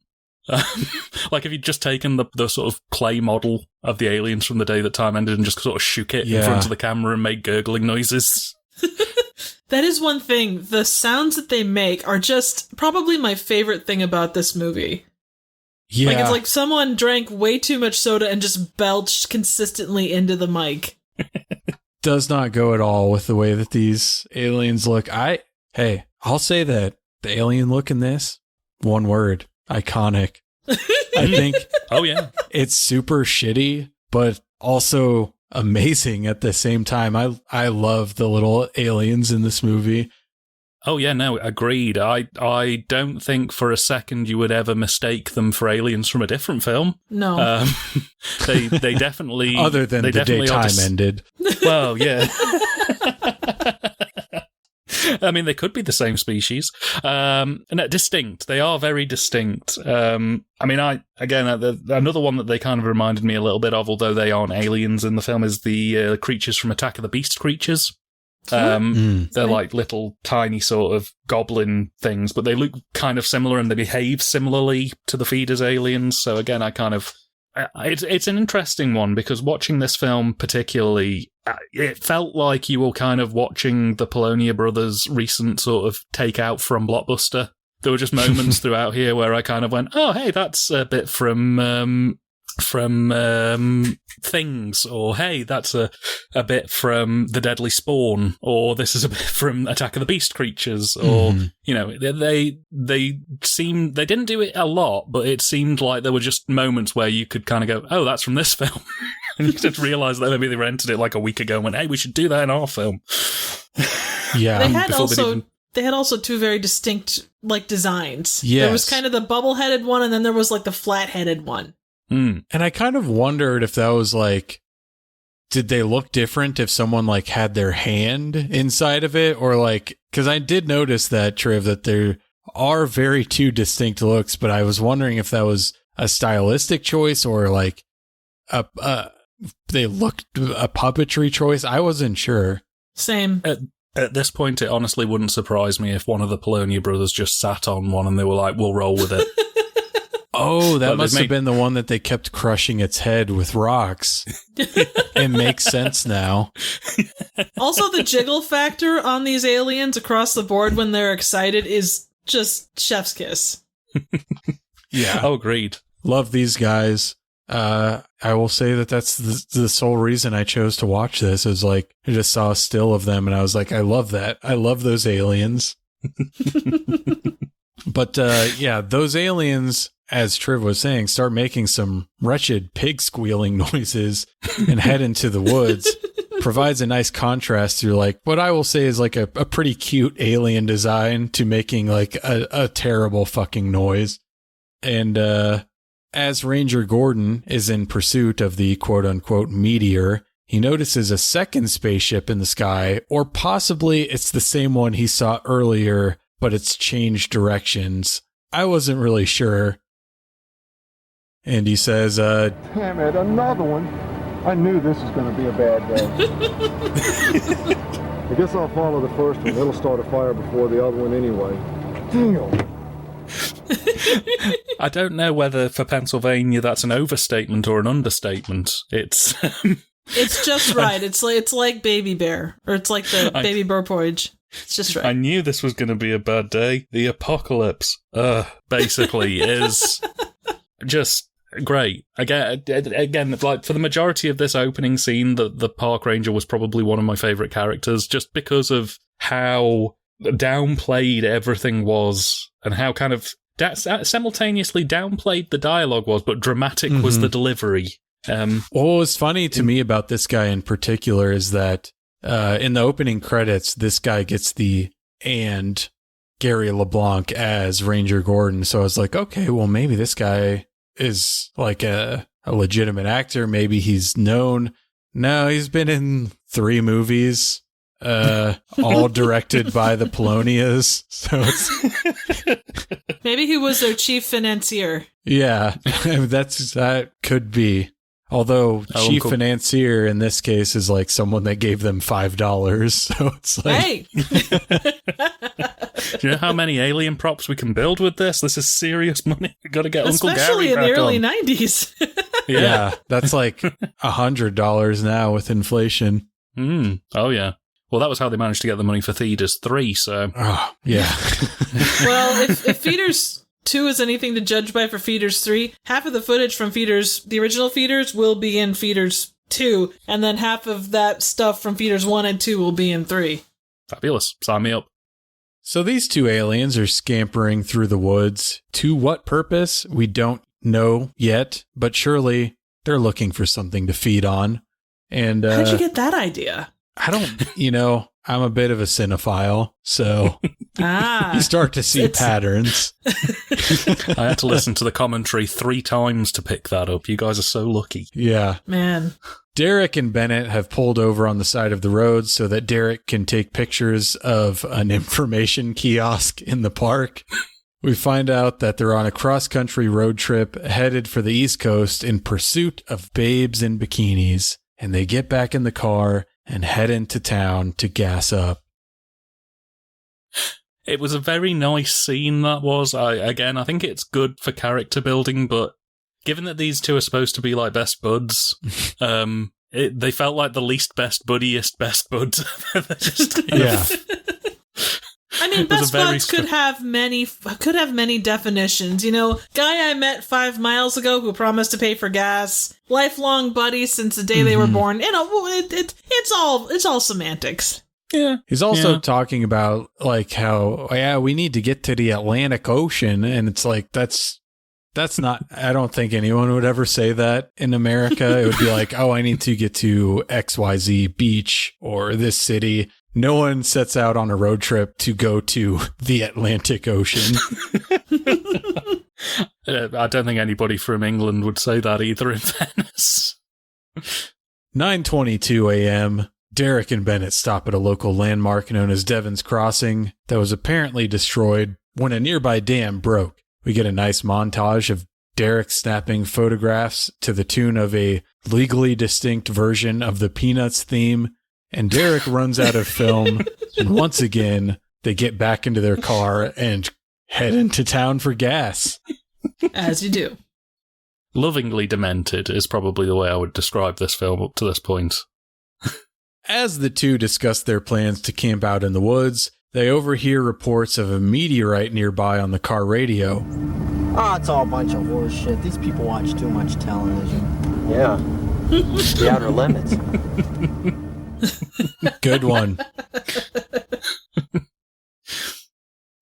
Like if you'd just taken the sort of clay model of the aliens from The Day That Time Ended and just sort of shook it in front of the camera and made gurgling noises. That is one thing. The sounds that they make are just probably my favorite thing about this movie. Yeah. Like, it's like someone drank way too much soda and just belched consistently into the mic. Does not go at all with the way that these aliens look. I'll say that the alien look in this, one word, iconic. I think oh yeah, it's super shitty, but also amazing at the same time. I love the little aliens in this movie. Oh yeah, no, agreed. I don't think for a second you would ever mistake them for aliens from a different film. No. They definitely other than The Day Time Ended. Well, yeah. I mean, they could be the same species. No, distinct. They are very distinct. I mean, another one that they kind of reminded me a little bit of, although they aren't aliens in the film, is the creatures from Attack of the Beast creatures. They're like little tiny sort of goblin things, but they look kind of similar and they behave similarly to the feeders aliens. So again, it's an interesting one because watching this film particularly, it felt like you were kind of watching the Polonia brothers' recent sort of takeout from Blockbuster. There were just moments throughout here where I kind of went, oh, hey, that's a bit from Things, or hey, that's a bit from The Deadly Spawn, or this is a bit from Attack of the Beast creatures, or you know, they didn't do it a lot, but it seemed like there were just moments where you could kind of go, oh, that's from this film, and you just realise that maybe they rented it like a week ago and went, hey, we should do that in our film. Yeah, they had also two very distinct like designs. Yes. There was kind of the bubble-headed one, and then there was like the flat-headed one. And I kind of wondered if that was like, did they look different if someone like had their hand inside of it, or like, because I did notice that, Triv, that there are very two distinct looks, but I was wondering if that was a stylistic choice or like they looked a puppetry choice. I wasn't sure. Same. At this point, it honestly wouldn't surprise me if one of the Polonia brothers just sat on one and they were like, we'll roll with it. Oh, that must have been the one that they kept crushing its head with rocks. It makes sense now. Also, the jiggle factor on these aliens across the board when they're excited is just chef's kiss. Yeah. Oh, agreed. Love these guys. I will say that that's the sole reason I chose to watch this. Is like, I just saw a still of them and I was like, I love that. I love those aliens. But yeah, those aliens, as Triv was saying, start making some wretched pig squealing noises and head into the woods. Provides a nice contrast to like what I will say is like a pretty cute alien design to making like a terrible fucking noise. And as Ranger Gordon is in pursuit of the quote unquote meteor, he notices a second spaceship in the sky, or possibly it's the same one he saw earlier, but it's changed directions. I wasn't really sure. And he says, Damn it, another one. I knew this was going to be a bad day. I guess I'll follow the first one. It'll start a fire before the other one anyway. Damn. I don't know whether for Pennsylvania that's an overstatement or an understatement. It's just right. It's like Baby Bear, or it's like the Baby Bear porridge. It's just right. I knew this was going to be a bad day. The apocalypse, basically, is just great. Again, like for the majority of this opening scene, the park ranger was probably one of my favourite characters, just because of how downplayed everything was and how kind of simultaneously downplayed the dialogue was, but dramatic was the delivery. What was funny to me about this guy in particular is that in the opening credits, this guy gets the and Gary LeBlanc as Ranger Gordon. So I was like, okay, well, maybe this guy is like a legitimate actor. Maybe he's known. No, he's been in 3 movies, all directed by the Polonias. So it's maybe he was their chief financier. Yeah, that could be. Although chief Uncle. financier in this case is like someone that gave them $5. So it's like, Hey, Do you know how many alien props we can build with this? This is serious money. We've got to get Uncle especially Gary in the back early on. 90s. yeah, that's like $100 now with inflation. Oh, yeah. Well, that was how they managed to get the money for Theaters 3, so... Oh, yeah. Well, if Feeders 2 is anything to judge by for Feeders 3, half of the footage from Feeders, the original Feeders, will be in Feeders 2, and then half of that stuff from Feeders 1 and 2 will be in 3. Fabulous. Sign me up. So these two aliens are scampering through the woods. To what purpose? We don't know yet, but surely they're looking for something to feed on. And How'd you get that idea? I don't, I'm a bit of a cinephile, so you start to see patterns. I had to listen to the commentary 3 times to pick that up. You guys are so lucky. Yeah. Man. Derek and Bennett have pulled over on the side of the road so that Derek can take pictures of an information kiosk in the park. We find out that they're on a cross-country road trip headed for the East Coast in pursuit of babes in bikinis, and they get back in the car and head into town to gas up. It was a very nice scene, that was. I think it's good for character building, but given that these two are supposed to be like best buds, they felt like the least best buddiest best buds. Yeah. I mean, best buds could have many definitions. You know, guy I met 5 miles ago who promised to pay for gas, lifelong buddies since the day they were born. You know, it's all semantics. Yeah. He's also talking about like how, we need to get to the Atlantic Ocean, and it's like that's not, I don't think anyone would ever say that in America. It would be like, I need to get to XYZ beach or this city. No one sets out on a road trip to go to the Atlantic Ocean. I don't think anybody from England would say that either, in fairness. 9:22 a.m., Derek and Bennett stop at a local landmark known as Devon's Crossing that was apparently destroyed when a nearby dam broke. We get a nice montage of Derek snapping photographs to the tune of a legally distinct version of the Peanuts theme, and Derek runs out of film, and once again, they get back into their car and head into town for gas. As you do. Lovingly demented is probably the way I would describe this film up to this point. As the two discuss their plans to camp out in the woods, they overhear reports of a meteorite nearby on the car radio. It's all a bunch of horse shit. These people watch too much television. Yeah. The Outer Limits. Good one.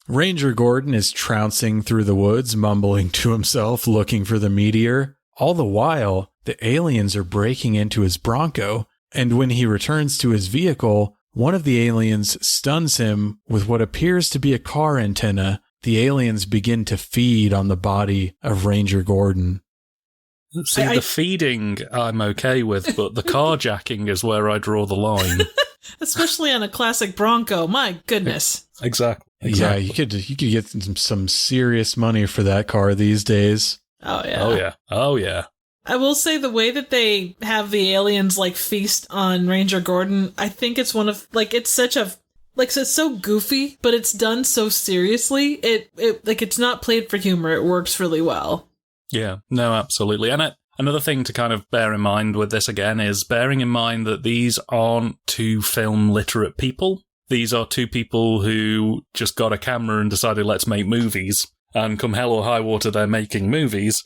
Ranger Gordon is trouncing through the woods, mumbling to himself, looking for the meteor. All the while, the aliens are breaking into his Bronco, and when he returns to his vehicle, one of the aliens stuns him with what appears to be a car antenna. The aliens begin to feed on the body of Ranger Gordon. See, the feeding I'm okay with, but the carjacking is where I draw the line. Especially on a classic Bronco. My goodness. Exactly. Yeah, you could get some serious money for that car these days. Oh, yeah. Oh, yeah. Oh, yeah. I will say the way that they have the aliens, like, feast on Ranger Gordon, I think it's one of, like, it's such a, like, it's so goofy, but it's done so seriously. It's not played for humor. It works really well. Yeah, no, absolutely. And another thing to kind of bear in mind with this again is bearing in mind that these aren't two film literate people. These are two people who just got a camera and decided, let's make movies. And come hell or high water, they're making movies.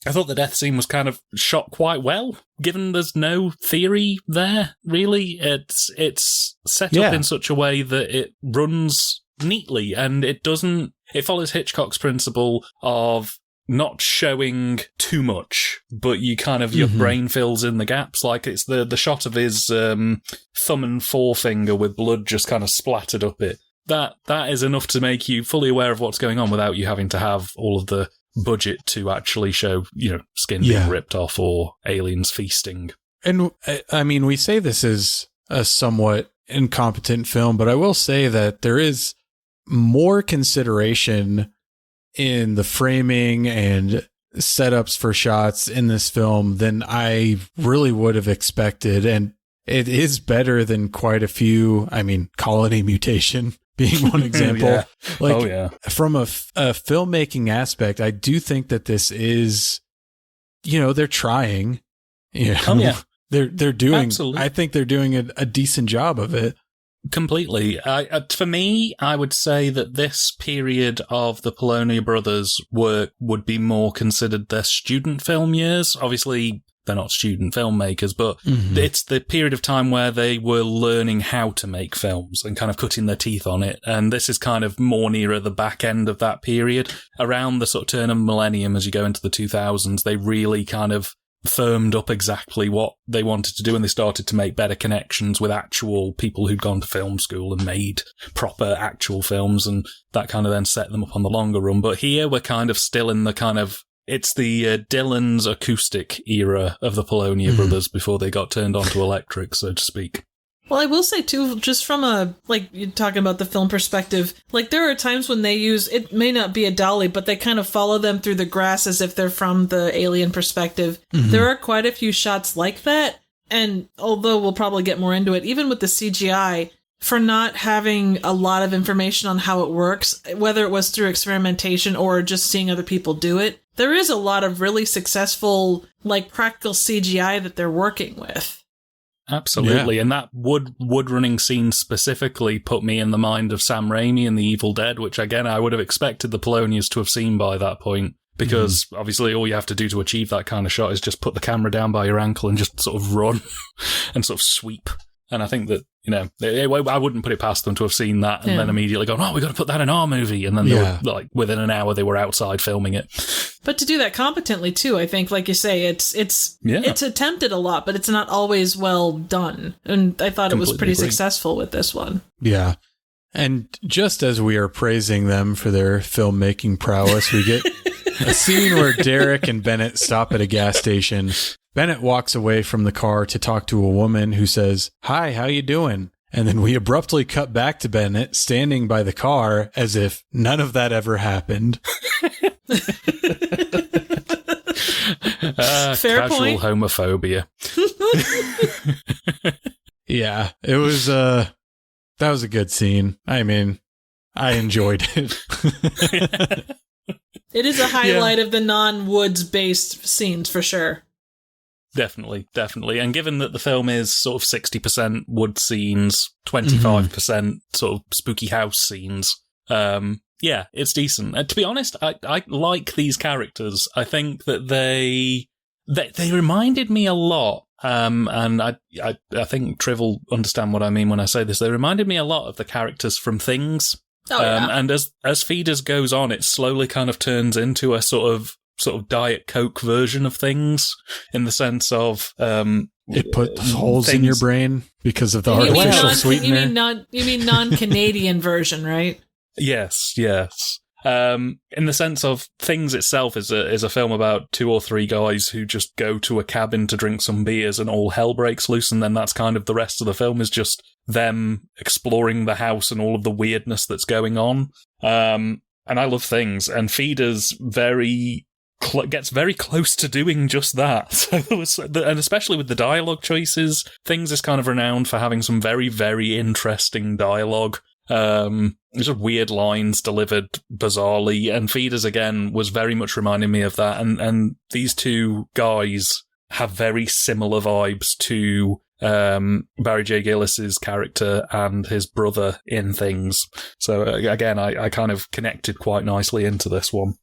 I thought the death scene was kind of shot quite well, given there's no theory there, really. It's set up in such a way that it runs neatly, and it follows Hitchcock's principle of not showing too much, but you kind of, your brain fills in the gaps. Like it's the shot of his thumb and forefinger with blood just kind of splattered up it. That is enough to make you fully aware of what's going on without you having to have all of the budget to actually show, skin being ripped off or aliens feasting. And I mean, we say this is a somewhat incompetent film, but I will say that there is more consideration in the framing and setups for shots in this film than I really would have expected. And it is better than quite a few. I mean, Colony Mutation being one example. Yeah. From a filmmaking aspect, I do think that this is, they're trying. They're doing. Absolutely. I think they're doing a decent job of it. Completely. For me, I would say that this period of the Polonia brothers' work would be more considered their student film years. Obviously, they're not student filmmakers, but it's the period of time where they were learning how to make films and kind of cutting their teeth on it. And this is kind of more near the back end of that period. Around the sort of turn of millennium, as you go into the 2000s, they really kind of firmed up exactly what they wanted to do, and they started to make better connections with actual people who'd gone to film school and made proper actual films, and that kind of then set them up on the longer run. But here we're kind of still in the kind of, it's the Dylan's acoustic era of the Polonia brothers before they got turned on to electric, so to speak. Well, I will say, too, just from you're talking about the film perspective, there are times when they use, it may not be a dolly, but they kind of follow them through the grass as if they're from the alien perspective. There are quite a few shots like that, and although we'll probably get more into it, even with the CGI, for not having a lot of information on how it works, whether it was through experimentation or just seeing other people do it, there is a lot of really successful, practical CGI that they're working with. Absolutely, yeah. And that wood running scene specifically put me in the mind of Sam Raimi and The Evil Dead, which again I would have expected the Polonias to have seen by that point, because obviously all you have to do to achieve that kind of shot is just put the camera down by your ankle and just sort of run and sort of sweep. And I think that, I wouldn't put it past them to have seen that and then immediately gone, we've got to put that in our movie. And then they were, within an hour, they were outside filming it. But to do that competently, too, I think, like you say, it's attempted a lot, but it's not always well done. And I thought it was pretty successful with this one. Yeah. And just as we are praising them for their filmmaking prowess, we get a scene where Derek and Bennett stop at a gas station. Bennett walks away from the car to talk to a woman who says, "Hi, how you doing?" And then we abruptly cut back to Bennett standing by the car as if none of that ever happened. Fair casual point. Homophobia. Yeah, it was, that was a good scene. I mean, I enjoyed it. It is a highlight of the non-woods-based scenes, for sure. Definitely. And given that the film is sort of 60% wood scenes, 25% sort of spooky house scenes, it's decent. To be honest, I like these characters. I think that they reminded me a lot, and I think Triv will understand what I mean when I say this. They reminded me a lot of the characters from Things. Oh, yeah. And as Feeders goes on, it slowly kind of turns into a sort of Diet Coke version of Things, in the sense of it puts holes in your brain because of the artificial sweetener. You mean non-Canadian version, right? Yes. In the sense of Things itself is a film about 2 or 3 guys who just go to a cabin to drink some beers and all hell breaks loose, and then that's kind of the rest of the film is just them exploring the house and all of the weirdness that's going on. And I love Things, and Feeders gets very close to doing just that. And especially with the dialogue choices, Things is kind of renowned for having some very, very interesting dialogue. Just weird lines delivered bizarrely, and Feeders again was very much reminding me of that. And these two guys have very similar vibes to Barry J. Gillis's character and his brother in Things. So again, I kind of connected quite nicely into this one.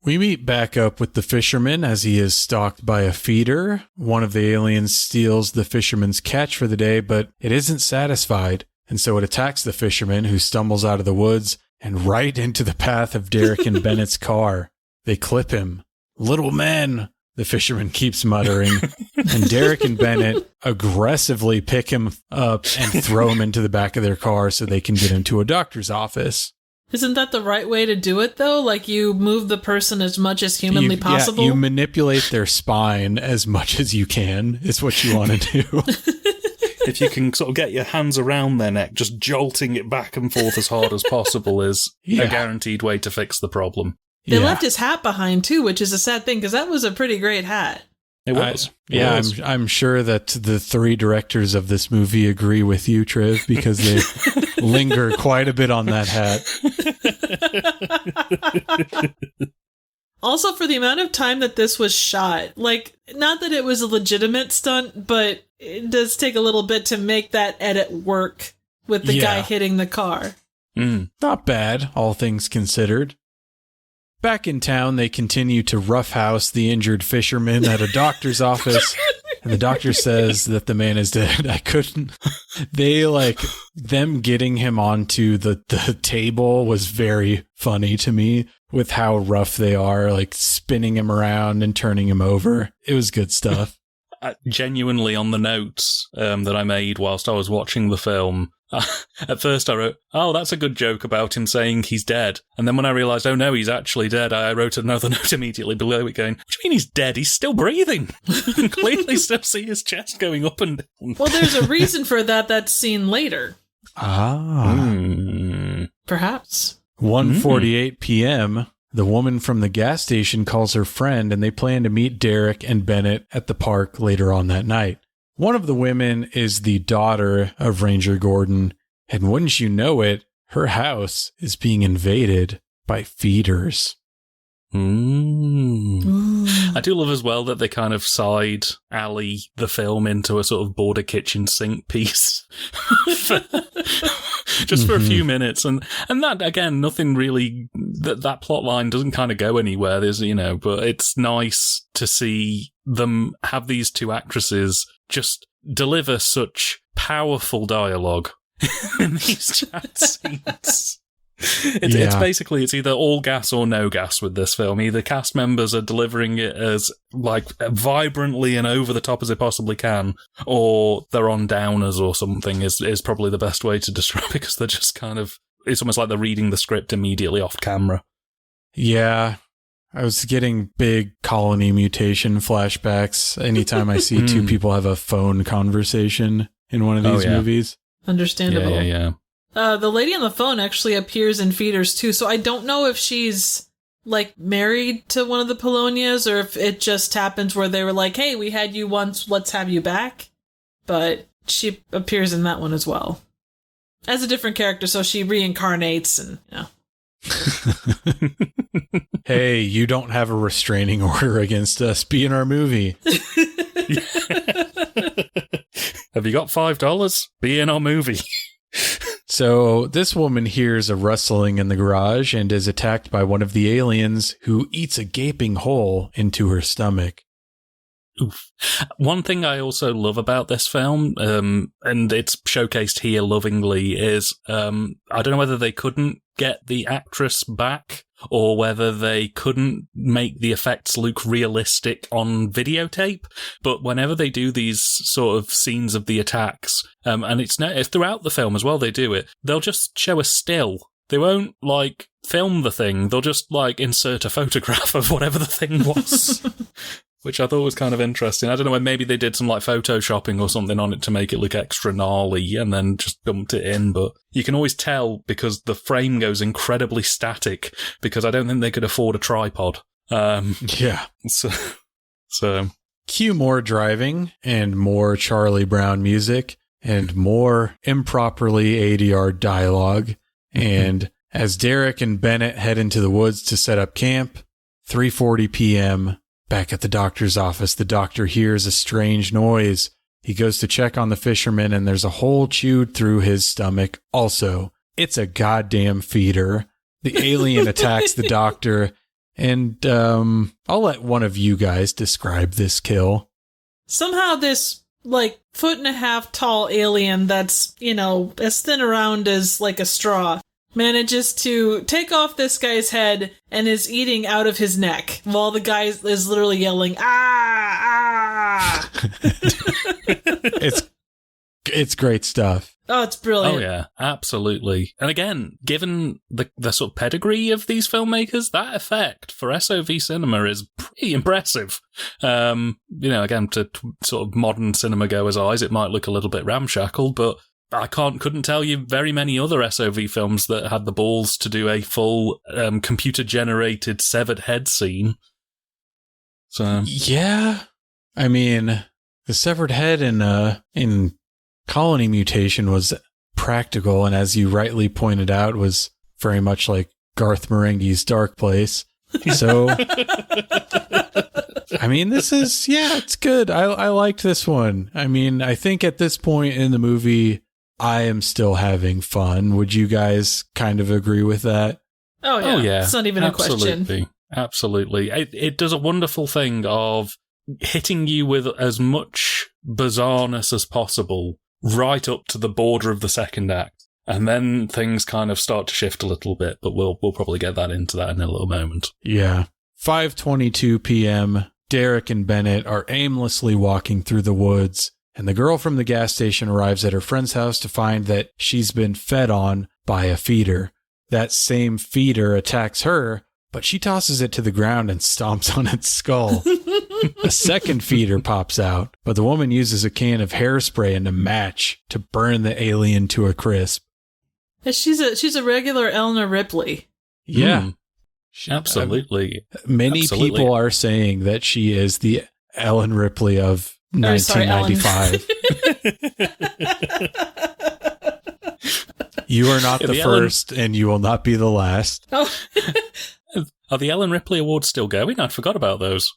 We meet back up with the fisherman as he is stalked by a feeder. One of the aliens steals the fisherman's catch for the day, but it isn't satisfied, and so it attacks the fisherman, who stumbles out of the woods and right into the path of Derek and Bennett's car. They clip him. "Little man," the fisherman keeps muttering, and Derek and Bennett aggressively pick him up and throw him into the back of their car so they can get him to a doctor's office. Isn't that the right way to do it, though? You move the person as much as humanly possible? Yeah, you manipulate their spine as much as you can, is what you want to do. If you can sort of get your hands around their neck, just jolting it back and forth as hard as possible is a guaranteed way to fix the problem. They left his hat behind, too, which is a sad thing, because that was a pretty great hat. It was. I'm sure that the 3 directors of this movie agree with you, Triv, because they linger quite a bit on that hat. Also, for the amount of time that this was shot, like, not that it was a legitimate stunt, but it does take a little bit to make that edit work with the guy hitting the car. Not bad, all things considered. Back in town, they continue to roughhouse the injured fisherman at a doctor's office, and the doctor says that the man is dead. Them getting him onto the table was very funny to me with how rough they are, like spinning him around and turning him over. It was good stuff. Genuinely on the notes that I made whilst I was watching the film, at first I wrote, oh, that's a good joke about him saying he's dead. And then when I realised, oh no, he's actually dead, I wrote another note immediately below it going, what do you mean he's dead? He's still breathing. You can clearly still see his chest going up and down. Well, there's a reason for that that's seen later. Perhaps. 1:48 p.m., the woman from the gas station calls her friend, and they plan to meet Derek and Bennett at the park later on that night. One of the women is the daughter of Ranger Gordon, and wouldn't you know it, her house is being invaded by feeders. I do love as well that they kind of side alley the film into a sort of border kitchen sink piece. Just for a few minutes. And that, again, nothing really, that plot line doesn't kind of go anywhere. There's, but it's nice to see them have these 2 actresses just deliver such powerful dialogue in these chat scenes. It's basically, it's either all gas or no gas with this film. Either cast members are delivering it as vibrantly and over the top as they possibly can, or they're on downers or something is probably the best way to describe it, because they're just kind of, it's almost like they're reading the script immediately off camera. Yeah. I was getting big colony mutation flashbacks anytime I see 2 people have a phone conversation in one of these movies. Understandable. Yeah. The lady on the phone actually appears in Feeders too, so I don't know if she's married to one of the Polonias, or if it just happens where they were like, hey, we had you once, let's have you back. But she appears in that one as well. As a different character, so she reincarnates and, Hey, you don't have a restraining order against us. Be in our movie. Have you got $5? Be in our movie. So this woman hears a rustling in the garage and is attacked by one of the aliens, who eats a gaping hole into her stomach. Oof. One thing I also love about this film, and it's showcased here lovingly, is I don't know whether they couldn't get the actress back or whether they couldn't make the effects look realistic on videotape, but whenever they do these sort of scenes of the attacks, and it's throughout the film as well, they do it, they'll just show a still. They won't, film the thing. They'll just, insert a photograph of whatever the thing was. Which I thought was kind of interesting. I don't know, maybe they did some photoshopping or something on it to make it look extra gnarly and then just dumped it in, but you can always tell because the frame goes incredibly static, because I don't think they could afford a tripod. Yeah. So cue more driving and more Charlie Brown music and more improperly ADR dialogue. And as Derek and Bennett head into the woods to set up camp, 3:40 p.m., back at the doctor's office, the doctor hears a strange noise. He goes to check on the fisherman, and there's a hole chewed through his stomach. Also, it's a goddamn feeder. The alien attacks the doctor, and I'll let one of you guys describe this kill. Somehow this, 1.5 tall alien that's, as thin around as, a straw, manages to take off this guy's head and is eating out of his neck while the guy is literally yelling, ah! It's great stuff. Oh, it's brilliant. Oh, yeah, absolutely. And again, given the sort of pedigree of these filmmakers, that effect for SOV cinema is pretty impressive. Again, to sort of modern cinema goers' eyes, it might look a little bit ramshackle, but I couldn't tell you very many other SOV films that had the balls to do a full computer-generated severed head scene. So yeah, I mean, the severed head in Colony Mutation was practical, and as you rightly pointed out, was very much like Garth Marenghi's Dark Place. So, I mean, this is, it's good. I liked this one. I mean, I think at this point in the movie, I am still having fun. Would you guys kind of agree with that? Oh, yeah. It's not even a question. Absolutely. It does a wonderful thing of hitting you with as much bizarreness as possible right up to the border of the second act. And then things kind of start to shift a little bit, but we'll probably get into that in a little moment. Yeah. 5:22 p.m., Derek and Bennett are aimlessly walking through the woods, and the girl from the gas station arrives at her friend's house to find that she's been fed on by a feeder. That same feeder attacks her, but she tosses it to the ground and stomps on its skull. A second feeder pops out, but the woman uses a can of hairspray and a match to burn the alien to a crisp. She's a regular Eleanor Ripley. Yeah. Absolutely. Many people are saying that she is the Ellen Ripley of 1995. You are not the first, and you will not be the last. Oh. Are the Ellen Ripley Awards still going? I'd forgot about those.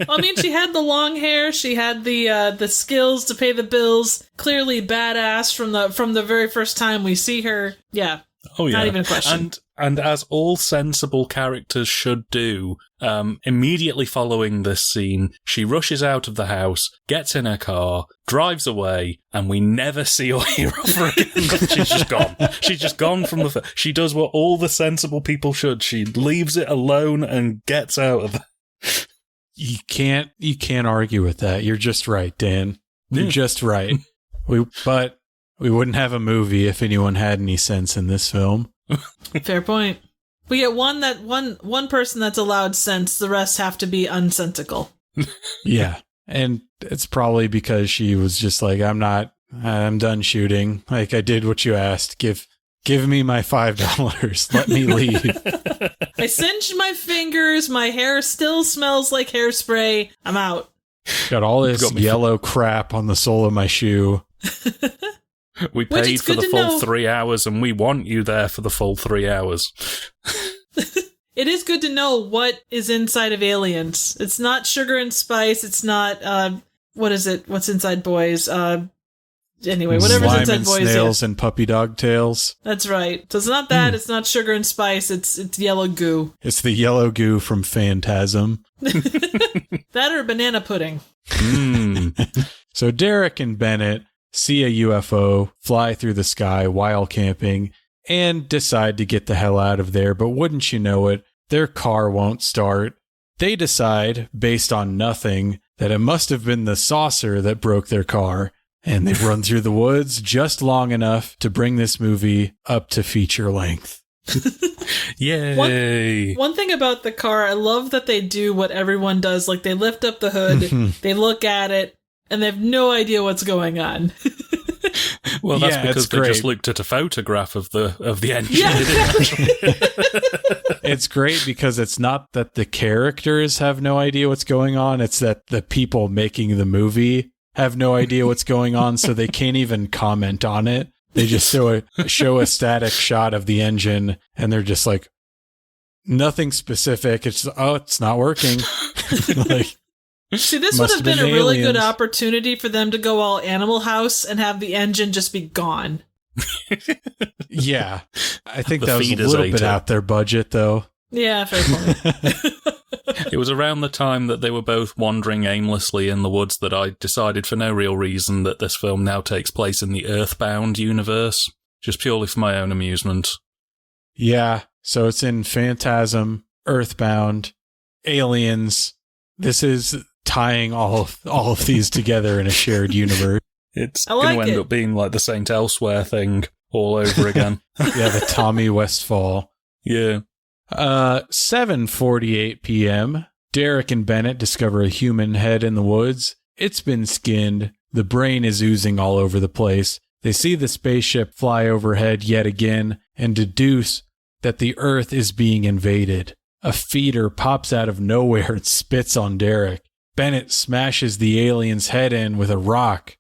I mean, she had the long hair. She had the skills to pay the bills. Clearly badass from the very first time we see her. Yeah. Oh yeah. Not even a question. And as all sensible characters should do, immediately following this scene, she rushes out of the house, gets in her car, drives away, and we never see or hear of her again. She's just gone. She's just gone from the... She does what all the sensible people should. She leaves it alone and gets out of it. You can't argue with that. You're just right, Dan. You're just right. But we wouldn't have a movie if anyone had any sense in this film. Fair point. We get one person that's allowed sense. The rest have to be unsensical. Yeah, and it's probably because she was just like, I'm done shooting. Like, I did what you asked. Give me my $5. Let me leave. I cinched my fingers. My hair still smells like hairspray. I'm out. Got all this yellow crap on the sole of my shoe. We paid for the full 3 hours, and we want you there for the full 3 hours. It is good to know what is inside of aliens. It's not sugar and spice. It's not, what is it? What's inside boys? Anyway, whatever's slime inside and boys. Snails and puppy dog tails. That's right. So it's not that. It's not sugar and spice. It's yellow goo. It's the yellow goo from Phantasm. That or banana pudding. So Derek and Bennett see a UFO fly through the sky while camping and decide to get the hell out of there. But wouldn't you know it, their car won't start. They decide, based on nothing, that it must have been the saucer that broke their car. And they run through the woods just long enough to bring this movie up to feature length. Yay! One thing about the car, I love that they do what everyone does. Like, they lift up the hood, they look at it, and they have no idea what's going on. Well, that's because they just looked at a photograph of the engine. Yeah. It's great because it's not that the characters have no idea what's going on, it's that the people making the movie have no idea what's going on, so they can't even comment on it. They just show a static shot of the engine, and they're just like, nothing specific. It's it's not working. Like, see, this would have been a really good opportunity for them to go all Animal House and have the engine just be gone. Yeah. I think that was a little bit out their budget, though. Yeah, fair point. It was around the time that they were both wandering aimlessly in the woods that I decided for no real reason that this film now takes place in the Earthbound universe, just purely for my own amusement. Yeah, so it's in Phantasm, Earthbound, Aliens. This is tying all of these together in a shared universe. It's going to end up being like the Saint Elsewhere thing all over again. Yeah, the Tommy Westfall. Yeah. 7:48 p.m. Derek and Bennett discover a human head in the woods. It's been skinned, The brain is oozing all over the place. They see the spaceship fly overhead yet again and deduce that the Earth is being invaded. A feeder pops out of nowhere and spits on Derek. Bennett smashes the alien's head in with a rock.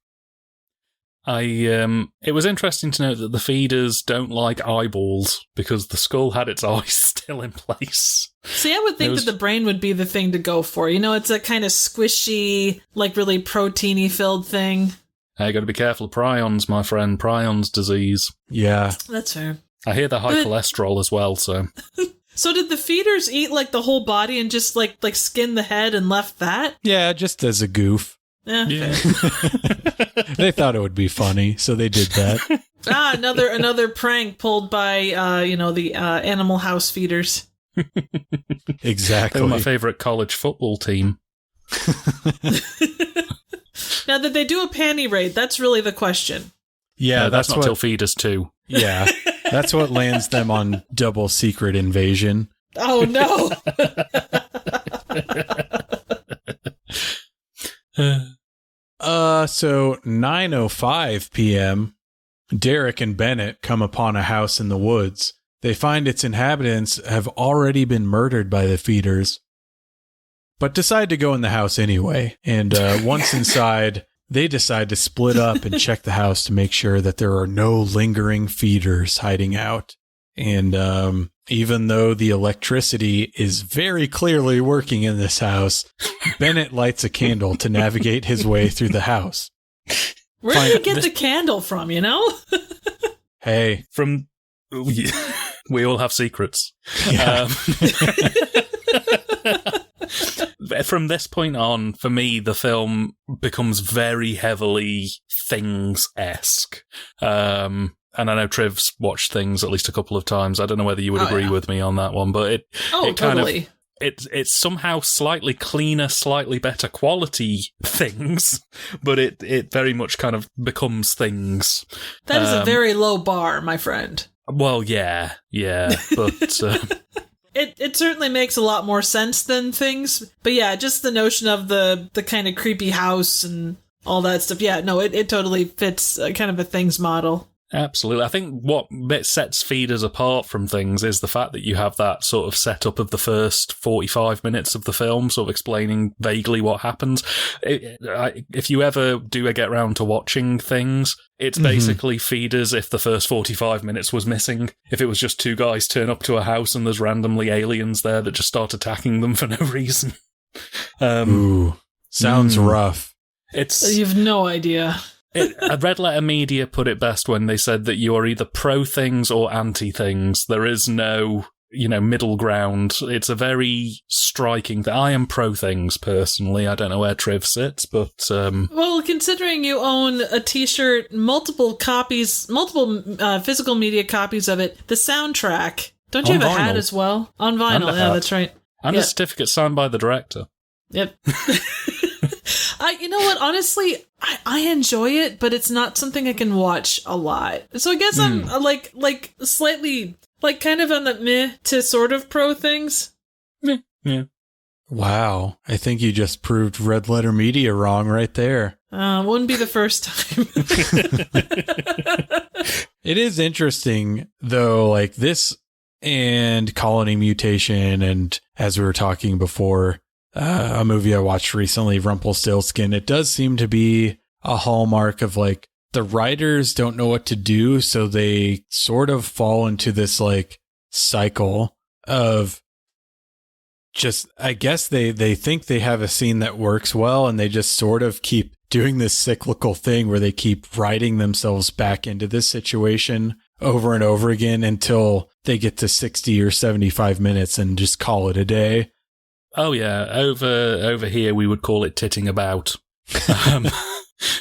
It was interesting to note that the feeders don't like eyeballs because the skull had its eyes still in place. See, I would think that the brain would be the thing to go for. You know, it's a kind of squishy, like really proteiny filled thing. Hey, you got to be careful of prions, my friend. Prions disease. Yeah. That's fair. I hear they're high cholesterol as well, so... So did the feeders eat like the whole body and just like skin the head and left that? Yeah, just as a goof. Yeah. They thought it would be funny, so they did that. Another prank pulled by the Animal House feeders. Exactly. They were my favourite college football team. Now, did they do a panty raid? That's really the question. Yeah, that's not till Feeders 2. Yeah, that's what lands them on Double Secret Invasion. Oh, no. So 9:05 p.m., Derek and Bennett come upon a house in the woods. They find its inhabitants have already been murdered by the feeders, but decide to go in the house anyway. And once inside, they decide to split up and check the house to make sure that there are no lingering feeders hiding out. And even though the electricity is very clearly working in this house, Bennett lights a candle to navigate his way through the house. Where did you get the candle from, you know? Hey. We all have secrets. Yeah. From this point on, for me, the film becomes very heavily Things-esque. And I know Triv's watched Things at least a couple of times. I don't know whether you would agree with me on that one, but it totally. It's somehow slightly cleaner, slightly better quality Things, but it very much kind of becomes Things. That is a very low bar, my friend. Well, yeah, but... It certainly makes a lot more sense than Things, but yeah, just the notion of the kind of creepy house and all that stuff. Yeah, no, it totally fits kind of a Things model. Absolutely. I think what sets Feeders apart from Things is the fact that you have that sort of setup of the first 45 minutes of the film, sort of explaining vaguely what happens. If you ever do get around to watching Things, it's basically Feeders if the first 45 minutes was missing. If it was just two guys turn up to a house and there's randomly aliens there that just start attacking them for no reason. Ooh, sounds rough. You've no idea. Red Letter Media put it best when they said that you are either pro Things or anti Things. There is no, middle ground. It's a very striking thing. I am pro Things personally. I don't know where Triv sits, but well, considering you own a T-shirt, multiple physical media copies of it, the soundtrack. Don't you have a hat as well on vinyl? Yeah, that's right. And a certificate signed by the director. Yep. You know what? Honestly, I enjoy it, but it's not something I can watch a lot. So I guess I'm like slightly kind of on the meh to sort of pro Things. Yeah. Wow. I think you just proved Red Letter Media wrong right there. Wouldn't be the first time. It is interesting, though, like this and Colony Mutation, and as we were talking before, a movie I watched recently, Rumpelstiltskin, it does seem to be a hallmark of like the writers don't know what to do, so they sort of fall into this like cycle of just, I guess they think they have a scene that works well, and they just sort of keep doing this cyclical thing where they keep writing themselves back into this situation over and over again until they get to 60 or 75 minutes and just call it a day. Oh yeah, over here we would call it titting about.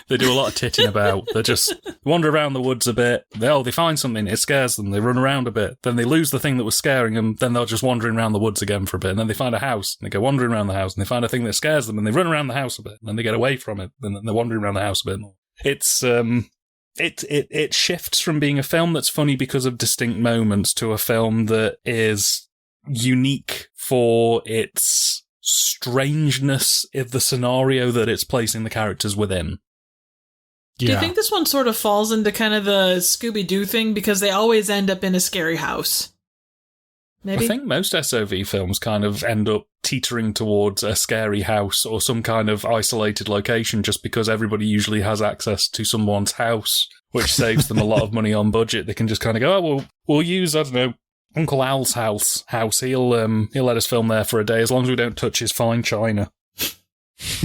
They do a lot of titting about. They just wander around the woods a bit. They find something, it scares them. They run around a bit. Then they lose the thing that was scaring them. Then they're just wandering around the woods again for a bit. And then they find a house, and they go wandering around the house, and they find a thing that scares them, and they run around the house a bit. And then they get away from it, and then they're wandering around the house a bit more. It's it shifts from being a film that's funny because of distinct moments to a film that is unique for its strangeness of the scenario that it's placing the characters within. Do you think this one sort of falls into kind of the Scooby-Doo thing because they always end up in a scary house? Maybe? I think most SOV films kind of end up teetering towards a scary house or some kind of isolated location just because everybody usually has access to someone's house, which saves them a lot of money on budget. They can just kind of go, oh, well, we'll use, I don't know, Uncle Al's house. He'll let us film there for a day as long as we don't touch his fine china.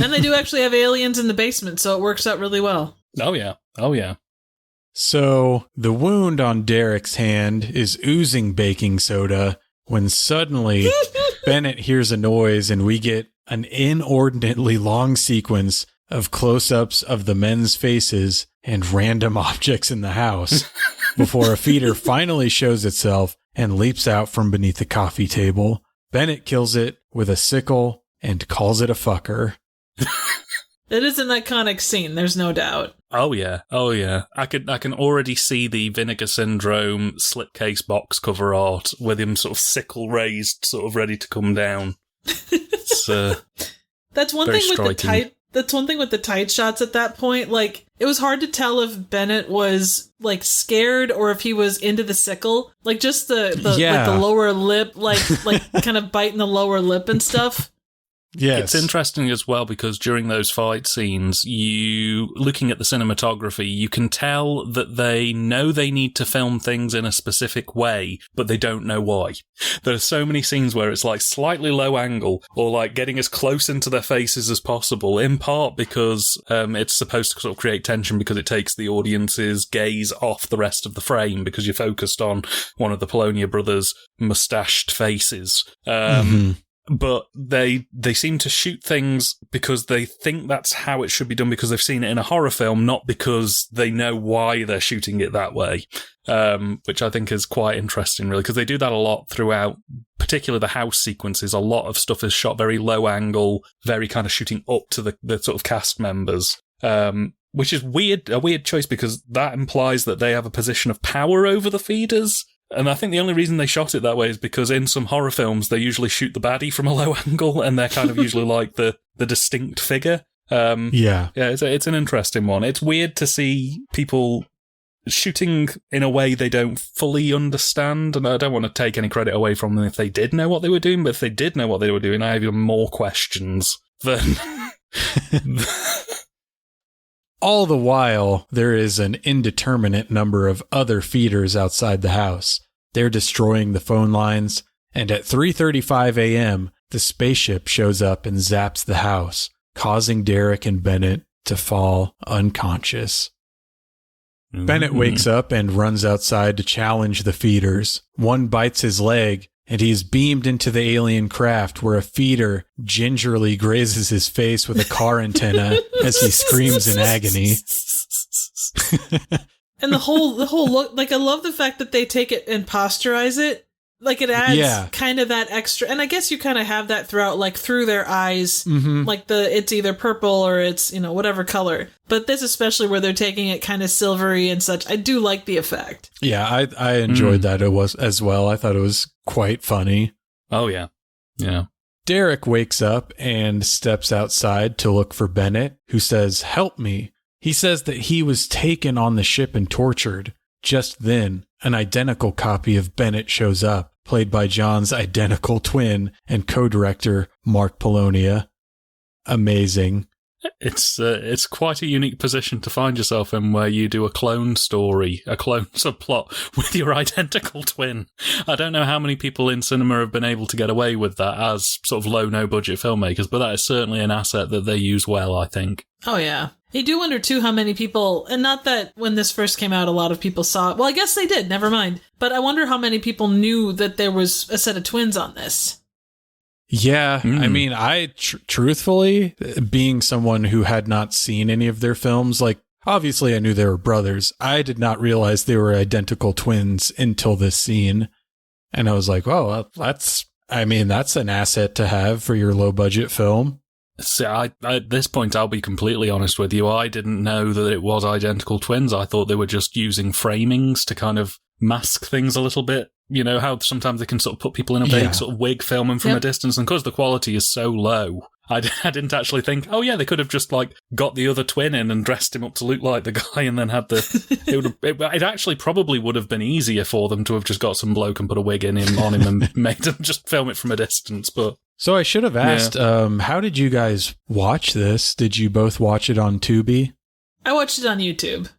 And they do actually have aliens in the basement, so it works out really well. Oh, yeah. So the wound on Derek's hand is oozing baking soda when suddenly Bennett hears a noise and we get an inordinately long sequence of close-ups of the men's faces and random objects in the house before a feeder finally shows itself and leaps out from beneath the coffee table. Bennett kills it with a sickle and calls it a fucker. It is an iconic scene, there's no doubt. Oh yeah. I can already see the Vinegar Syndrome slipcase box cover art with him sort of sickle raised, sort of ready to come down. It's, that's one very thing with striking. That's one thing with the tight shots at that point. Like, it was hard to tell if Bennett was like scared or if he was into the sickle. Like just like the lower lip, like kind of biting the lower lip and stuff. Yes. It's interesting as well because during those fight scenes, looking at the cinematography, you can tell that they know they need to film things in a specific way, but they don't know why. There are so many scenes where it's like slightly low angle or like getting as close into their faces as possible, in part because it's supposed to sort of create tension because it takes the audience's gaze off the rest of the frame because you're focused on one of the Polonia brothers' mustached faces. But they seem to shoot things because they think that's how it should be done because they've seen it in a horror film, not because they know why they're shooting it that way, which I think is quite interesting, really, because they do that a lot throughout, particularly the house sequences. A lot of stuff is shot very low angle, very kind of shooting up to the sort of cast members, which is a weird choice because that implies that they have a position of power over the feeders. And I think the only reason they shot it that way is because in some horror films, they usually shoot the baddie from a low angle and they're kind of usually like the distinct figure. Yeah, it's an interesting one. It's weird to see people shooting in a way they don't fully understand. And I don't want to take any credit away from them if they did know what they were doing. But if they did know what they were doing, I have even more questions than... All the while, there is an indeterminate number of other feeders outside the house. They're destroying the phone lines, and at 3:35 a.m., the spaceship shows up and zaps the house, causing Derek and Bennett to fall unconscious. Bennett wakes up and runs outside to challenge the feeders. One bites his leg, and he is beamed into the alien craft where a feeder gingerly grazes his face with a car antenna as he screams in agony. And the whole look, like, I love the fact that they take it and posterize it. Like, it adds kind of that extra, and I guess you kind of have that throughout, like, through their eyes, like it's either purple or it's, whatever color. But this especially where they're taking it kind of silvery and such, I do like the effect. Yeah, I enjoyed that it was as well. I thought it was quite funny. Oh, yeah. Yeah. Derek wakes up and steps outside to look for Bennett, who says, "Help me." He says that he was taken on the ship and tortured. Just then, an identical copy of Bennett shows up, played by John's identical twin and co-director, Mark Polonia. Amazing. It's quite a unique position to find yourself in where you do a clone story, a clone subplot with your identical twin. I don't know how many people in cinema have been able to get away with that as sort of low, no-budget filmmakers, but that is certainly an asset that they use well, I think. Oh, yeah. You do wonder, too, how many people, and not that when this first came out, a lot of people saw it. Well, I guess they did, never mind. But I wonder how many people knew that there was a set of twins on this. Yeah, I mean, truthfully, being someone who had not seen any of their films, like, obviously I knew they were brothers. I did not realize they were identical twins until this scene. And I was like, oh, that's an asset to have for your low-budget film. See, at this point, I'll be completely honest with you. I didn't know that it was identical twins. I thought they were just using framings to kind of mask things a little bit. You know, how sometimes they can sort of put people in a big sort of wig filming from a distance. And because the quality is so low, I didn't actually think, oh yeah, they could have just like got the other twin in and dressed him up to look like the guy and then had it actually probably would have been easier for them to have just got some bloke and put a wig on him and made them just film it from a distance. But so I should have asked, how did you guys watch this? Did you both watch it on Tubi? I watched it on YouTube.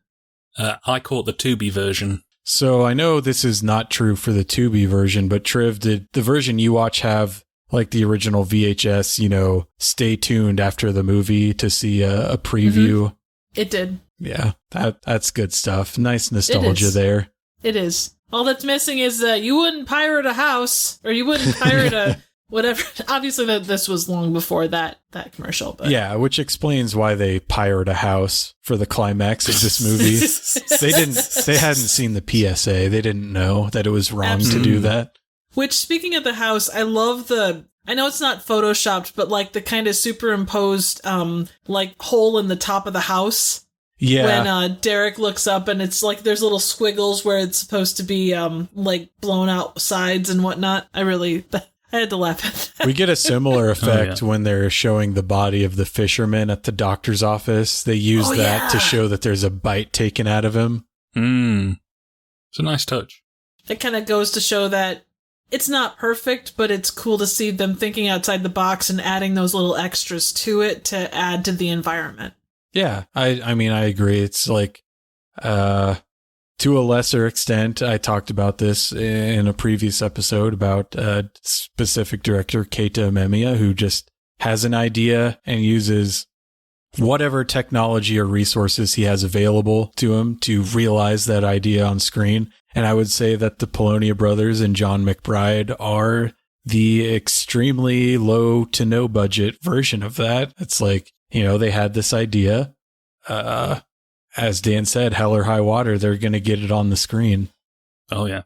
I caught the Tubi version. So I know this is not true for the Tubi version, but Triv, did the version you watch have like the original VHS, stay tuned after the movie to see a preview? It did. Yeah, that's good stuff. Nice nostalgia there. It is. All that's missing is that you wouldn't pirate a house, or you wouldn't pirate a whatever. Obviously, this was long before that commercial. But. Yeah, which explains why they pirate a house for the climax of this movie. They hadn't seen the PSA. They didn't know that it was wrong to do that. Which, speaking of the house, I love I know it's not photoshopped, but like the kind of superimposed, like hole in the top of the house. Yeah. When Derek looks up and it's like there's little squiggles where it's supposed to be like blown out sides and whatnot. I had to laugh at that. We get a similar effect when they're showing the body of the fisherman at the doctor's office. They use that to show that there's a bite taken out of him. It's a nice touch. It kind of goes to show that it's not perfect, but it's cool to see them thinking outside the box and adding those little extras to it to add to the environment. Yeah, I mean, I agree. It's like, to a lesser extent, I talked about this in a previous episode about specific director Keita Memia, who just has an idea and uses whatever technology or resources he has available to him to realize that idea on screen. And I would say that the Polonia brothers and John McBride are the extremely low to no budget version of that. It's like, they had this idea. As Dan said, hell or high water, they're going to get it on the screen. Oh, yeah.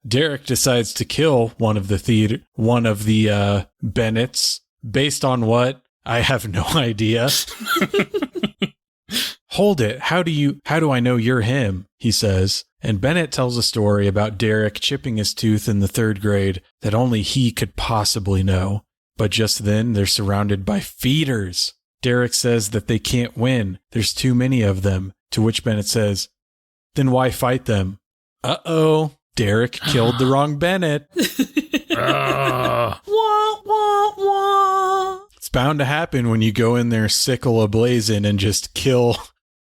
Derek decides to kill one of the Bennetts. Based on what? I have no idea. Hold it. How do I know you're him? He says. And Bennett tells a story about Derek chipping his tooth in the 3rd grade that only he could possibly know. But just then, they're surrounded by feeders. Derek says that they can't win. There's too many of them. To which Bennett says, then why fight them? Uh-oh. Derek killed the wrong Bennett. Wah, wah, wah. It's bound to happen when you go in there sickle ablazing and just kill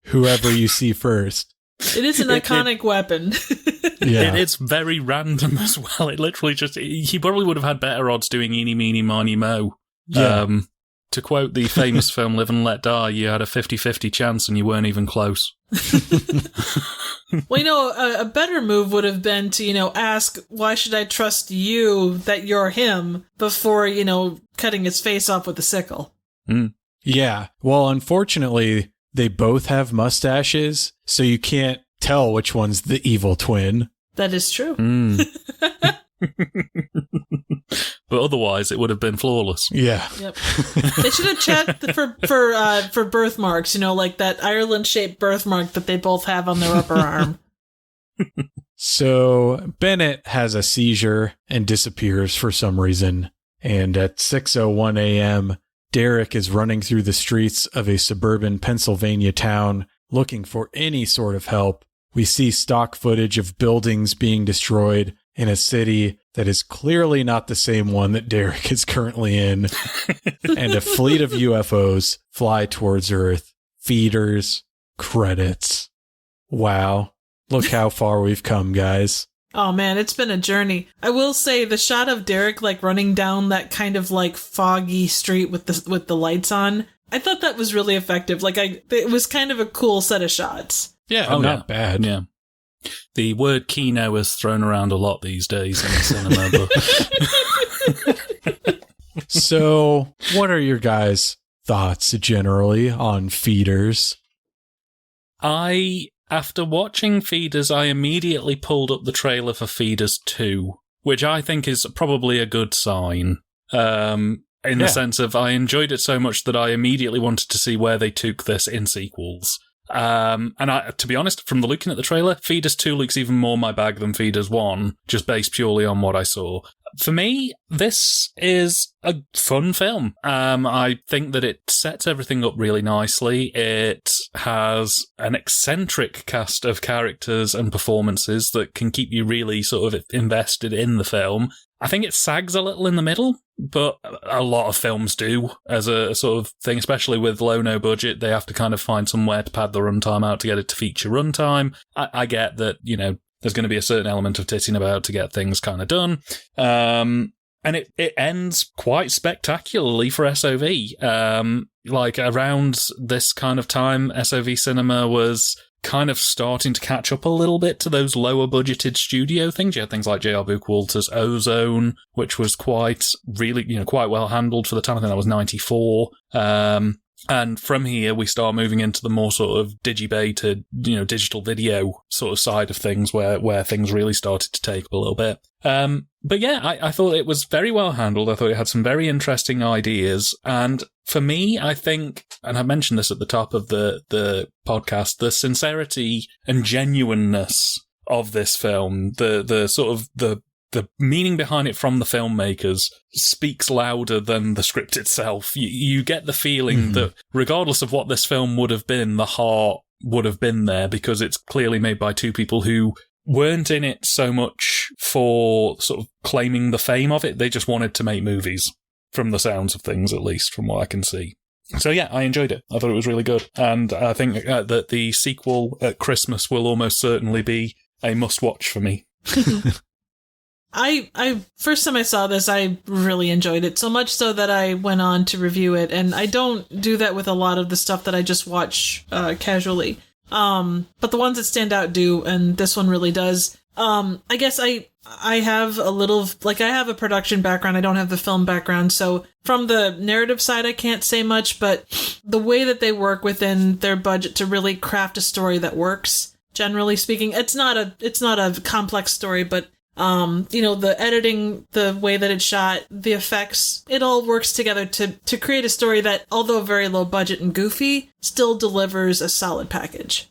whoever you see first. It is an iconic weapon. Yeah. It's very random as well. It literally he probably would have had better odds doing eeny, meeny, miny, mo. Yeah. To quote the famous film Live and Let Die, you had a 50-50 chance and you weren't even close. Well, a better move would have been to, ask, why should I trust you that you're him before, cutting his face off with a sickle? Yeah. Well, unfortunately, they both have mustaches, so you can't tell which one's the evil twin. That is true. But otherwise, it would have been flawless. Yeah. Yep. They should have checked for birthmarks, like that Ireland-shaped birthmark that they both have on their upper arm. So Bennett has a seizure and disappears for some reason. And at 6:01 a.m., Derek is running through the streets of a suburban Pennsylvania town looking for any sort of help. We see stock footage of buildings being destroyed in a city that is clearly not the same one that Derek is currently in. And a fleet of UFOs fly towards Earth. Feeders, credits. Wow. Look how far we've come, guys. Oh man, it's been a journey. I will say the shot of Derek running down that kind of foggy street with the lights on, I thought that was really effective. It was kind of a cool set of shots. Yeah, not bad. Yeah. The word Kino is thrown around a lot these days in the cinema. But So, what are your guys' thoughts generally on Feeders? After watching Feeders, I immediately pulled up the trailer for Feeders 2, which I think is probably a good sign. In the sense of I enjoyed it so much that I immediately wanted to see where they took this in sequels. And to be honest, from looking at the trailer, Feeders 2 looks even more my bag than Feeders 1, just based purely on what I saw. For me, this is a fun film. I think that it sets everything up really nicely. It has an eccentric cast of characters and performances that can keep you really sort of invested in the film. I think it sags a little in the middle, but a lot of films do as a sort of thing, especially with low, no budget. They have to kind of find somewhere to pad the runtime out to get it to feature runtime. I get that, you know, there's going to be a certain element of titting about to get things kind of done. And it ends quite spectacularly for SOV. Like around this kind of time, SOV cinema was kind of starting to catch up a little bit to those lower budgeted studio things. You had things like J.R. Bookwalter's Ozone, which was quite well handled for the time. I think that was 94. And from here, we start moving into the more sort of digibaited, you know, digital video sort of side of things where things really started to take up a little bit. But yeah, I thought it was very well handled. I thought it had some very interesting ideas. And for me, I think, and I mentioned this at the top of the podcast, the sincerity and genuineness of this film, the sort of the meaning behind it from the filmmakers speaks louder than the script itself. You get the feeling that regardless of what this film would have been, the heart would have been there because it's clearly made by two people who weren't in it so much for sort of claiming the fame of it. They just wanted to make movies, from the sounds of things, at least from what I can see. So yeah, I enjoyed it. I thought it was really good. And I think that the sequel at Christmas will almost certainly be a must-watch for me. I first time I saw this, I really enjoyed it, so much so that I went on to review it, and I don't do that with a lot of the stuff that I just watch casually. But the ones that stand out do, and this one really does. I guess I have a little, like, I have a production background, I don't have the film background, so from the narrative side I can't say much, but the way that they work within their budget to really craft a story that works, generally speaking, it's not a complex story, but you know, the editing, the way that it's shot, the effects, it all works together to create a story that, although very low budget and goofy, still delivers a solid package.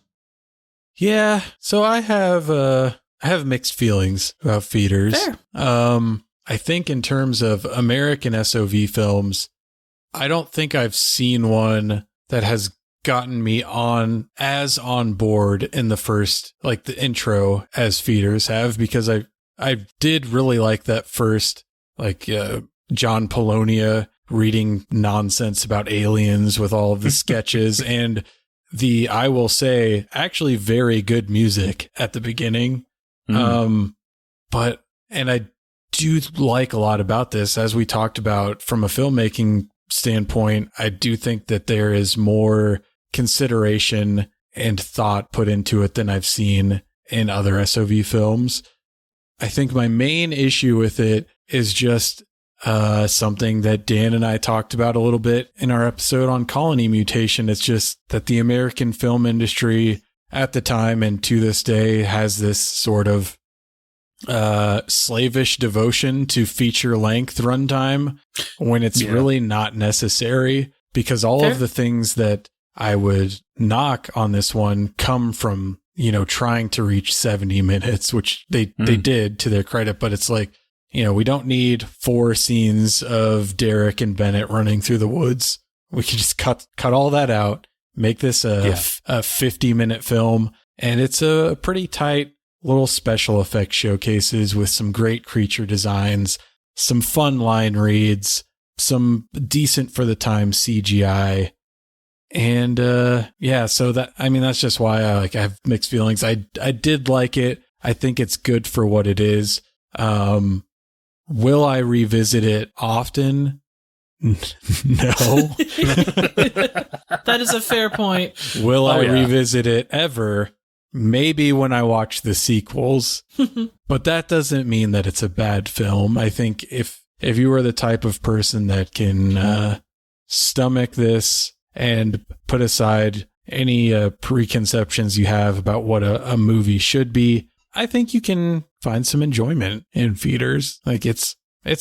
Yeah, so I have mixed feelings about Feeders. Fair. I think in terms of American SOV films, I don't think I've seen one that has gotten me on board in the first, like the intro, as Feeders have, because I did really like that first, like, John Polonia reading nonsense about aliens with all of the sketches and I will say, actually very good music at the beginning. But I do like a lot about this, as we talked about from a filmmaking standpoint. I do think that there is more consideration and thought put into it than I've seen in other SOV films. I think my main issue with it is just something that Dan and I talked about a little bit in our episode on Colony Mutation. It's just that the American film industry at the time and to this day has this sort of slavish devotion to feature length runtime when it's really not necessary, because all of the things that I would knock on this one come from, you know, trying to reach 70 minutes, which they did, to their credit. But it's like, you know, we don't need 4 scenes of Derek and Bennett running through the woods. We can just cut all that out, make this a 50-minute film. And it's a pretty tight little special effects showcases with some great creature designs, some fun line reads, some decent for the time CGI. And so that, I mean, that's just why I have mixed feelings. I did like it. I think it's good for what it is. Will I revisit it often? No. That is a fair point. Will I revisit it ever? Maybe when I watch the sequels. But that doesn't mean that it's a bad film. I think if you are the type of person that can stomach this and put aside any preconceptions you have about what a movie should be, I think you can find some enjoyment in Feeders. Like, it's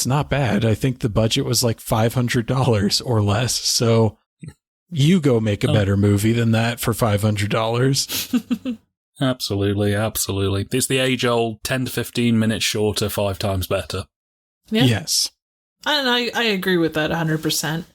not bad. I think the budget was like $500 or less. So you go make a better movie than that for $500. Absolutely. It's the age-old 10 to 15 minutes shorter, 5 times better. Yeah. Yes. And I agree with that 100%.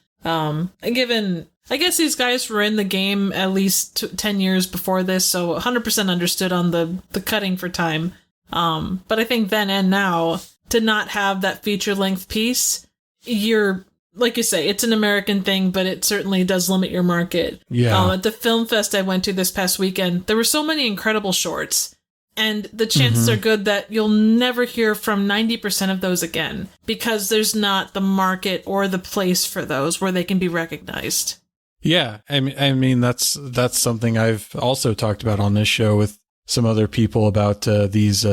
Given, I guess these guys were in the game at least 10 years before this, so 100% understood on the cutting for time. But I think then and now, to not have that feature-length piece, you're, like you say, it's an American thing, but it certainly does limit your market. Yeah. At the film fest I went to this past weekend, there were so many incredible shorts. And the chances are good that you'll never hear from 90% of those again, because there's not the market or the place for those where they can be recognized. Yeah, I mean that's something I've also talked about on this show with some other people about these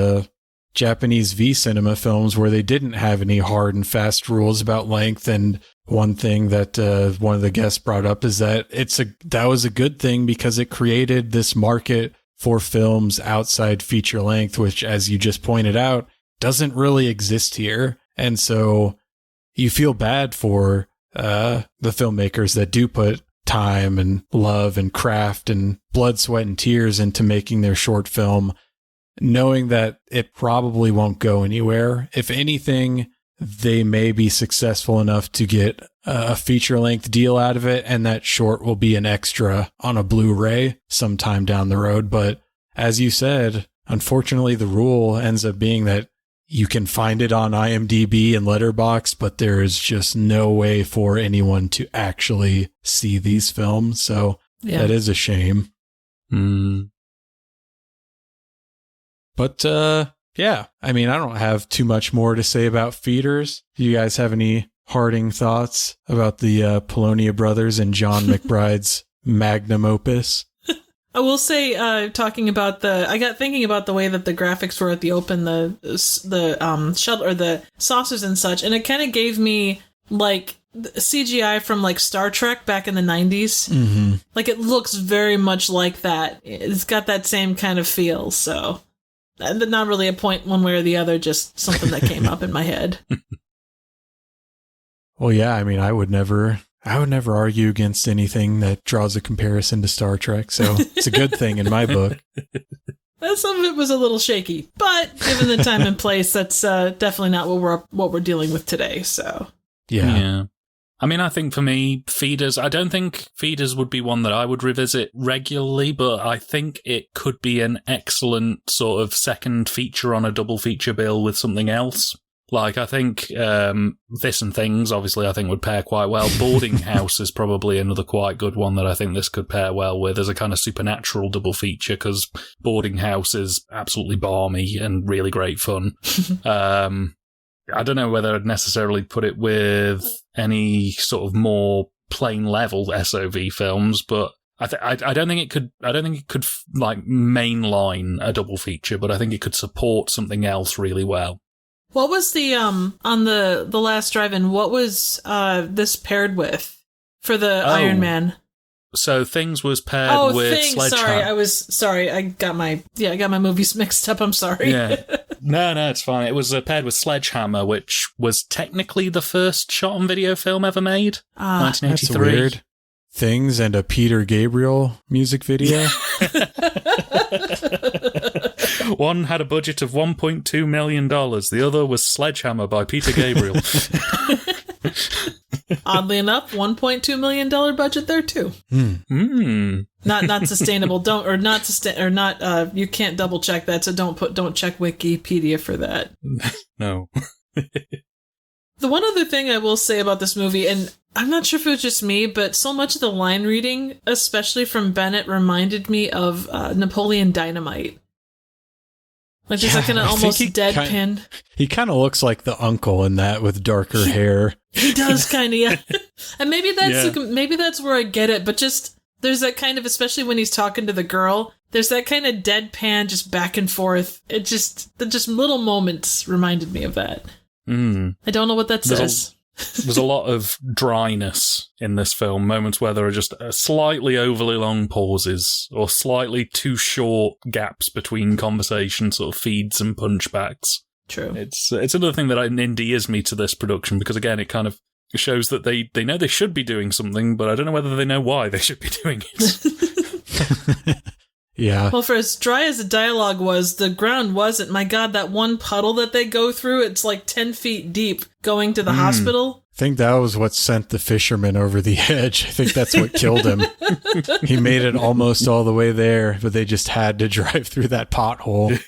Japanese V cinema films where they didn't have any hard and fast rules about length. And one thing that one of the guests brought up is that that was a good thing because it created this market for films outside feature length, which, as you just pointed out, doesn't really exist here. And so you feel bad for the filmmakers that do put time and love and craft and blood, sweat, and tears into making their short film, knowing that it probably won't go anywhere. If anything, they may be successful enough to get a feature-length deal out of it, and that short will be an extra on a Blu-ray sometime down the road. But as you said, unfortunately, the rule ends up being that you can find it on IMDb and Letterboxd, but there is just no way for anyone to actually see these films. So that is a shame. But yeah, I mean, I don't have too much more to say about Feeders. Do you guys have any parting thoughts about the Polonia brothers and John McBride's magnum opus? I will say, talking about I got thinking about the way that the graphics were at the open, the shuttle or the saucers and such, and it kind of gave me like CGI from like Star Trek back in the 90s. Mm-hmm. Like it looks very much like that. It's got that same kind of feel. So not really a point one way or the other, just something that came up in my head. Well, yeah, I mean, I would never argue against anything that draws a comparison to Star Trek, so it's a good thing in my book. Some of it was a little shaky, but given the time and place, that's definitely not what we're dealing with today. So yeah. I mean, I think for me, Feeders, I don't think Feeders would be one that I would revisit regularly, but I think it could be an excellent sort of second feature on a double feature bill with something else. Like, I think This and Things, obviously, I think would pair quite well. Boarding House is probably another quite good one that I think this could pair well with as a kind of supernatural double feature, because Boarding House is absolutely balmy and really great fun. I don't know whether I'd necessarily put it with any sort of more plain level SOV films, but I don't think it could like mainline a double feature, but I think it could support something else really well. What was the on the last drive-in? What was this paired with for the Iron Man? So Things was paired with Things. Sledgehammer. I got my movies mixed up. I'm sorry. Yeah. No, it's fine. It was paired with Sledgehammer, which was technically the first shot-on-video film ever made. 1983. That's weird. Things and a Peter Gabriel music video. One had a budget of $1.2 million. The other was Sledgehammer by Peter Gabriel. Oddly enough, $1.2 million budget there too. Not sustainable. You can't double check that. So don't check Wikipedia for that. No. The one other thing I will say about this movie, and I'm not sure if it was just me, but so much of the line reading, especially from Bennett, reminded me of Napoleon Dynamite. Like just like an almost deadpan. He kind of looks like the uncle in that with darker hair. He does kind of, yeah. And maybe that's where I get it, but just there's that kind of, especially when he's talking to the girl, there's that kind of deadpan, just back and forth. It just little moments reminded me of that. I don't know what that says. There's a lot of dryness in this film, moments where there are just slightly overly long pauses or slightly too short gaps between conversation, sort of feeds and punchbacks. True. It's another thing that endears me to this production, because again, it kind of shows that they know they should be doing something, but I don't know whether they know why they should be doing it. Yeah. Well, for as dry as the dialogue was, the ground wasn't. My God, that one puddle that they go through, it's like 10 feet deep going to the hospital. I think that was what sent the fisherman over the edge. I think that's what killed him. He made it almost all the way there, but they just had to drive through that pothole.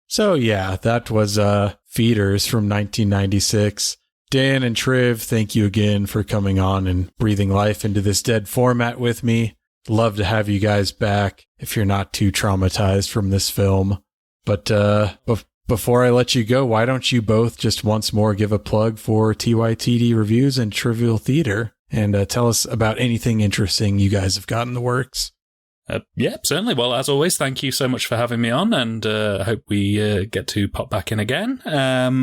So yeah, that was Feeders from 1996. Dan and Triv, thank you again for coming on and breathing life into this dead format with me. Love to have you guys back if you're not too traumatized from this film. But before I let you go, why don't you both just once more give a plug for TYTD Reviews and Trivial Theater and tell us about anything interesting you guys have got in the works. Yeah, certainly. Well, as always, thank you so much for having me on, and I hope we get to pop back in again.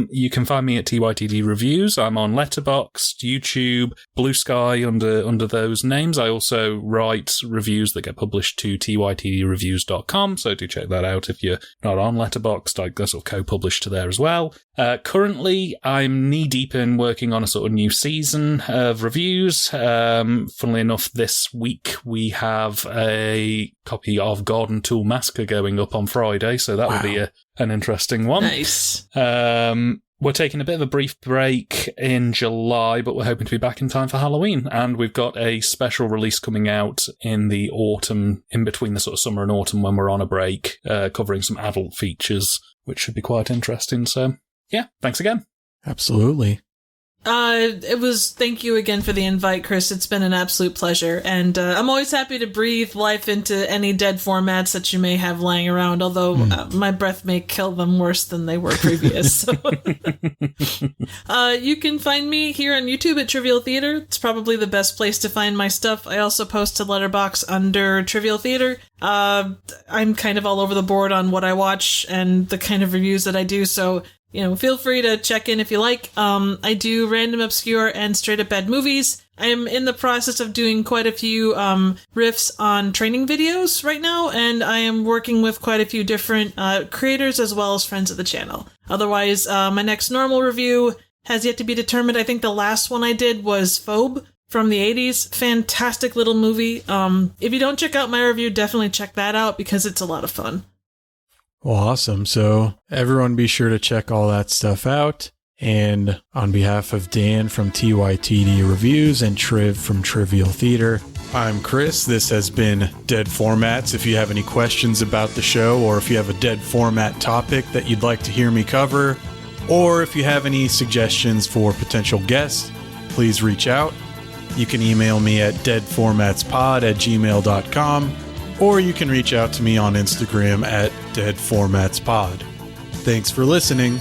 You can find me at TYTD Reviews. I'm on Letterboxd, YouTube, Blue Sky under those names. I also write reviews that get published to tytdreviews.com, so do check that out if you're not on Letterboxd. I sort of co-publish to there as well. Currently, I'm knee-deep in working on a sort of new season of reviews. Funnily enough, this week we have a copy of Garden Tool Massacre going up on Friday, so that will be an interesting one. Nice. We're taking a bit of a brief break in July, but we're hoping to be back in time for Halloween, and we've got a special release coming out in the autumn, in between the sort of summer and autumn when we're on a break, covering some adult features, which should be quite interesting. So yeah, thanks again. Absolutely. Thank you again for the invite, Chris. It's been an absolute pleasure. And I'm always happy to breathe life into any dead formats that you may have lying around, although my breath may kill them worse than they were previous. So. You can find me here on YouTube at Trivial Theater. It's probably the best place to find my stuff. I also post to Letterboxd under Trivial Theater. I'm kind of all over the board on what I watch and the kind of reviews that I do, so feel free to check in if you like. I do random, obscure, and straight-up bad movies. I'm in the process of doing quite a few riffs on training videos right now, and I am working with quite a few different creators as well as friends of the channel. Otherwise, my next normal review has yet to be determined. I think the last one I did was Phobe from the 80s. Fantastic little movie. If you don't check out my review, definitely check that out because it's a lot of fun. Well, awesome. So everyone be sure to check all that stuff out. And on behalf of Dan from TYTD Reviews and Triv from Trivial Theater, I'm Chris. This has been Dead Formats. If you have any questions about the show, or if you have a dead format topic that you'd like to hear me cover, or if you have any suggestions for potential guests, please reach out. You can email me at deadformatspod@gmail.com. Or you can reach out to me on Instagram at deadformatspod. Thanks for listening.